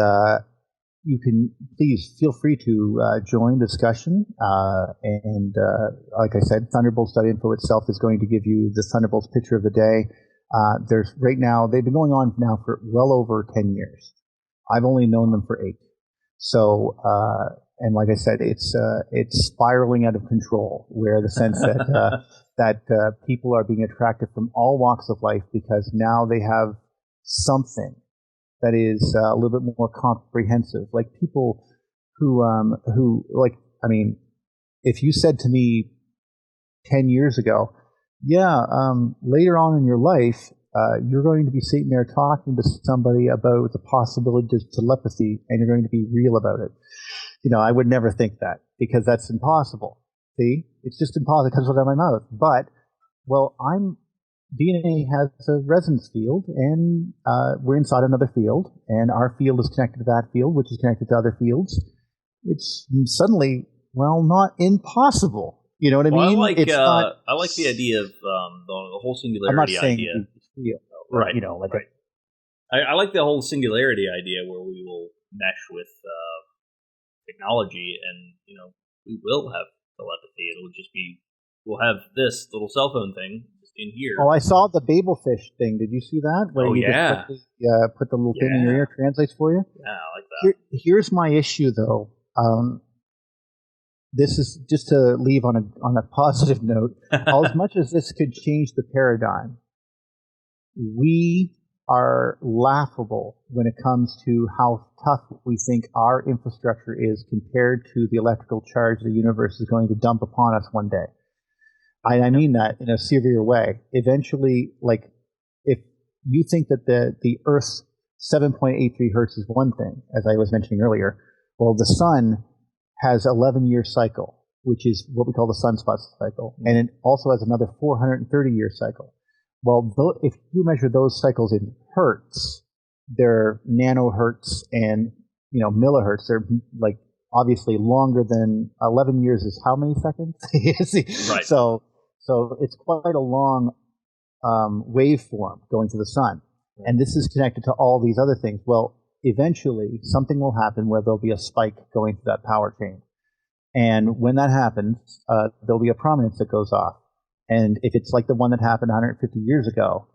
you can please feel free to join the discussion. And like I said, Thunderbolts.info itself is going to give you the Thunderbolts picture of the day. There's right now, they've been going on now for well over 10 years. I've only known them for 8. So, and like I said, it's spiraling out of control, where the sense that that people are being attracted from all walks of life because now they have something that is a little bit more comprehensive. Like people who like, I mean, if you said to me 10 years ago, later on in your life, you're going to be sitting there talking to somebody about the possibility of telepathy, and you're going to be real about it. I would never think that, because that's impossible. See? It's just impossible. It comes out of my mouth. But, well, DNA has a resonance field, and we're inside another field, and our field is connected to that field, which is connected to other fields. It's suddenly, well, not impossible. You know what I mean? I like the idea of the whole singularity idea. Real, right. Right. I like the whole singularity idea where we will mesh with technology, and we will have telepathy. It'll just be, we'll have this little cell phone thing just in here. Oh, I saw the Babelfish thing. Did you see that? Where you just put the little thing in your ear, translates for you? Yeah, I like that. Here's my issue, though. This is just to leave on a positive note. As much as this could change the paradigm, we are laughable when it comes to how tough we think our infrastructure is compared to the electrical charge the universe is going to dump upon us one day. I mean that in a severe way. Eventually, like, if you think that the Earth's 7.83 hertz is one thing, as I was mentioning earlier, well, the sun has 11-year cycle, which is what we call the sunspot cycle, and it also has another 430-year cycle. Well, if you measure those cycles in hertz, they're nanohertz and millihertz. They're like obviously longer than 11 years is how many seconds? Right. So it's quite a long waveform going to the sun, and this is connected to all these other things. Well, eventually something will happen where there'll be a spike going through that power chain, and when that happens, there'll be a prominence that goes off. And if it's like the one that happened 150 years ago,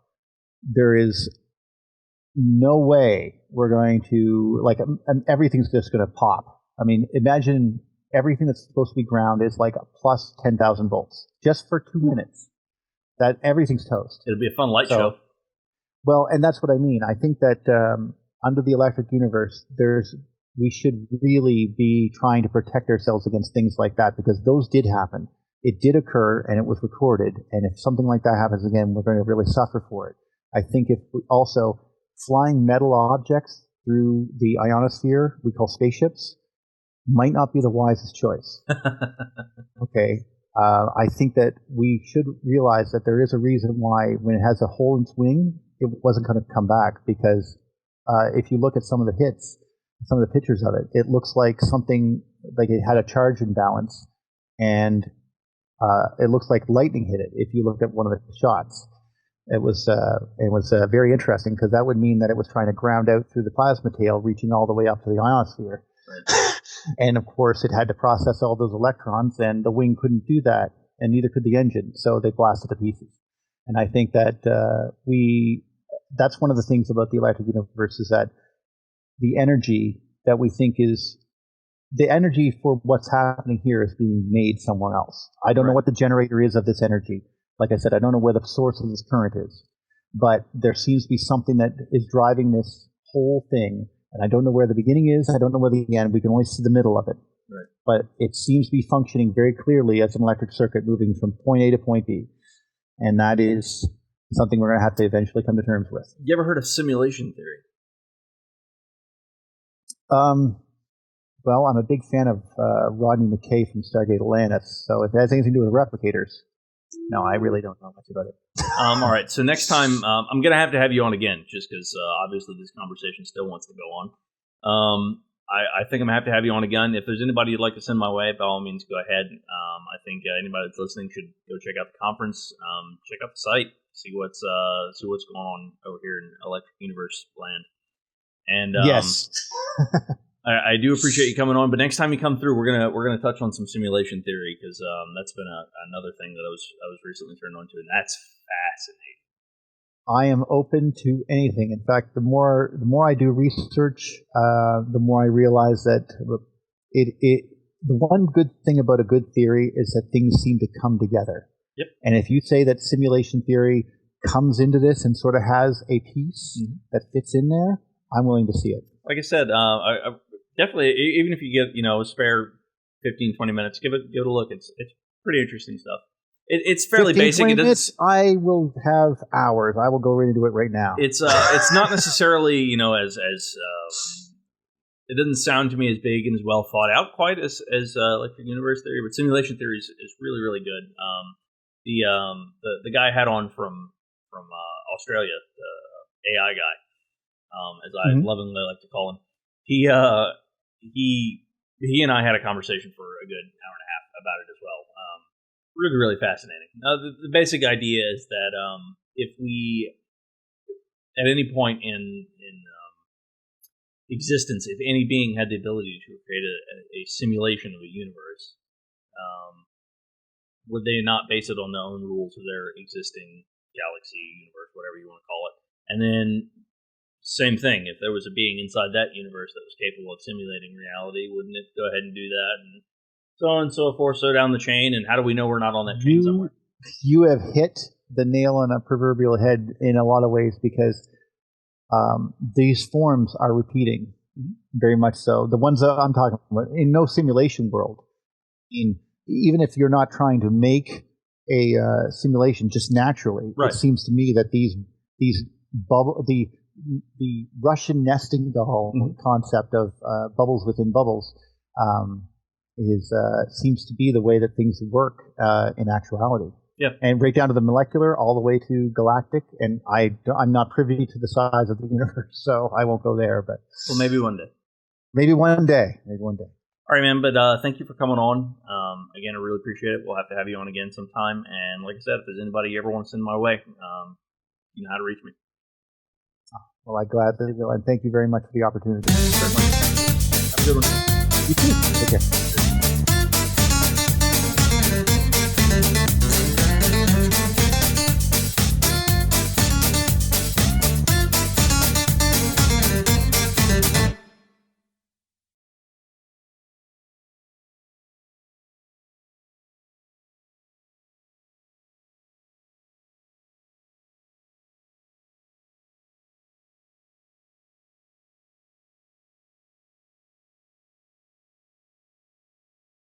there is no way we're going to, everything's just going to pop. I mean, imagine everything that's supposed to be ground is like a plus 10,000 volts just for 2 minutes. That everything's toast. It'll be a fun light show. Well, and that's what I mean. I think that under the electric universe, we should really be trying to protect ourselves against things like that, because those did happen. It did occur, and it was recorded. And if something like that happens again, we're going to really suffer for it. I think if we also flying metal objects through the ionosphere, we call spaceships, might not be the wisest choice. Okay. I think that we should realize that there is a reason why when it has a hole in its wing, it wasn't going to come back, because if you look at some of the hits, some of the pictures of it, it looks like something like it had a charge imbalance, and it looks like lightning hit it. If you look at one of the shots, it was very interesting, because that would mean that it was trying to ground out through the plasma tail, reaching all the way up to the ionosphere. Right. And of course, it had to process all those electrons, and the wing couldn't do that, and neither could the engine, so they blasted to pieces. And I think that that's one of the things about the electric universe, is that the energy that we think is the energy for what's happening here is being made somewhere else. I don't know what the generator is of this energy. Like I said, I don't know where the source of this current is, but there seems to be something that is driving this whole thing, and I don't know where the beginning is. I don't know where the end. We can only see the middle of it. Right. But it seems to be functioning very clearly as an electric circuit moving from point A to point B, and that is something we're going to have to eventually come to terms with. You ever heard of simulation theory? Well, I'm a big fan of Rodney McKay from Stargate Atlantis, so if it has anything to do with replicators, no, I really don't know much about it. All right, so next time, I'm going to have you on again, just because obviously this conversation still wants to go on. I think I'm going to have you on again. If there's anybody you'd like to send my way, by all means, go ahead. I think anybody that's listening should go check out the conference, check out the site, see what's going on over here in Electric Universe land. And yes. I do appreciate you coming on, but next time you come through, we're gonna touch on some simulation theory because that's been another thing that I was recently turned on to, and that's fascinating. I am open to anything. In fact, the more I do research, the more I realize that the one good thing about a good theory is that things seem to come together. Yep. And if you say that simulation theory comes into this and sort of has a piece that fits in there, I'm willing to see it. Like I said, I definitely, even if you get a spare 15, 20 minutes, give it a look. It's pretty interesting stuff. It's fairly 15, basic. 20 minutes, I will have hours. I will go ready to do it right now. It's not necessarily as it doesn't sound to me as big and as well thought out quite as electric universe theory, but simulation theory is really, really good. The guy I had on from Australia, the AI guy, as I lovingly like to call him, he and I had a conversation for a good hour and a half about it as well. Really, really fascinating. The basic idea is that if we, at any point in existence, if any being had the ability to create a simulation of a universe, would they not base it on their own rules of their existing galaxy, universe, whatever you want to call it? And then, same thing, if there was a being inside that universe that was capable of simulating reality, wouldn't it go ahead and do that? And so on and so forth, so down the chain. And how do we know we're not on that chain somewhere? You have hit the nail on a proverbial head in a lot of ways because these forms are repeating, very much so. The ones that I'm talking about, in no simulation world, even if you're not trying to make a simulation just naturally, it seems to me that the Russian nesting doll concept of bubbles within bubbles seems to be the way that things work in actuality. Yeah, and right down to the molecular, all the way to galactic. And I'm not privy to the size of the universe, so I won't go there. But maybe one day. Maybe one day. All right, man. But thank you for coming on. Again, I really appreciate it. We'll have to have you on again sometime. And like I said, if there's anybody you ever want to send my way, you know how to reach me. Well, I gladly will, and thank you very much for the opportunity. Have a good one. You too. Take care.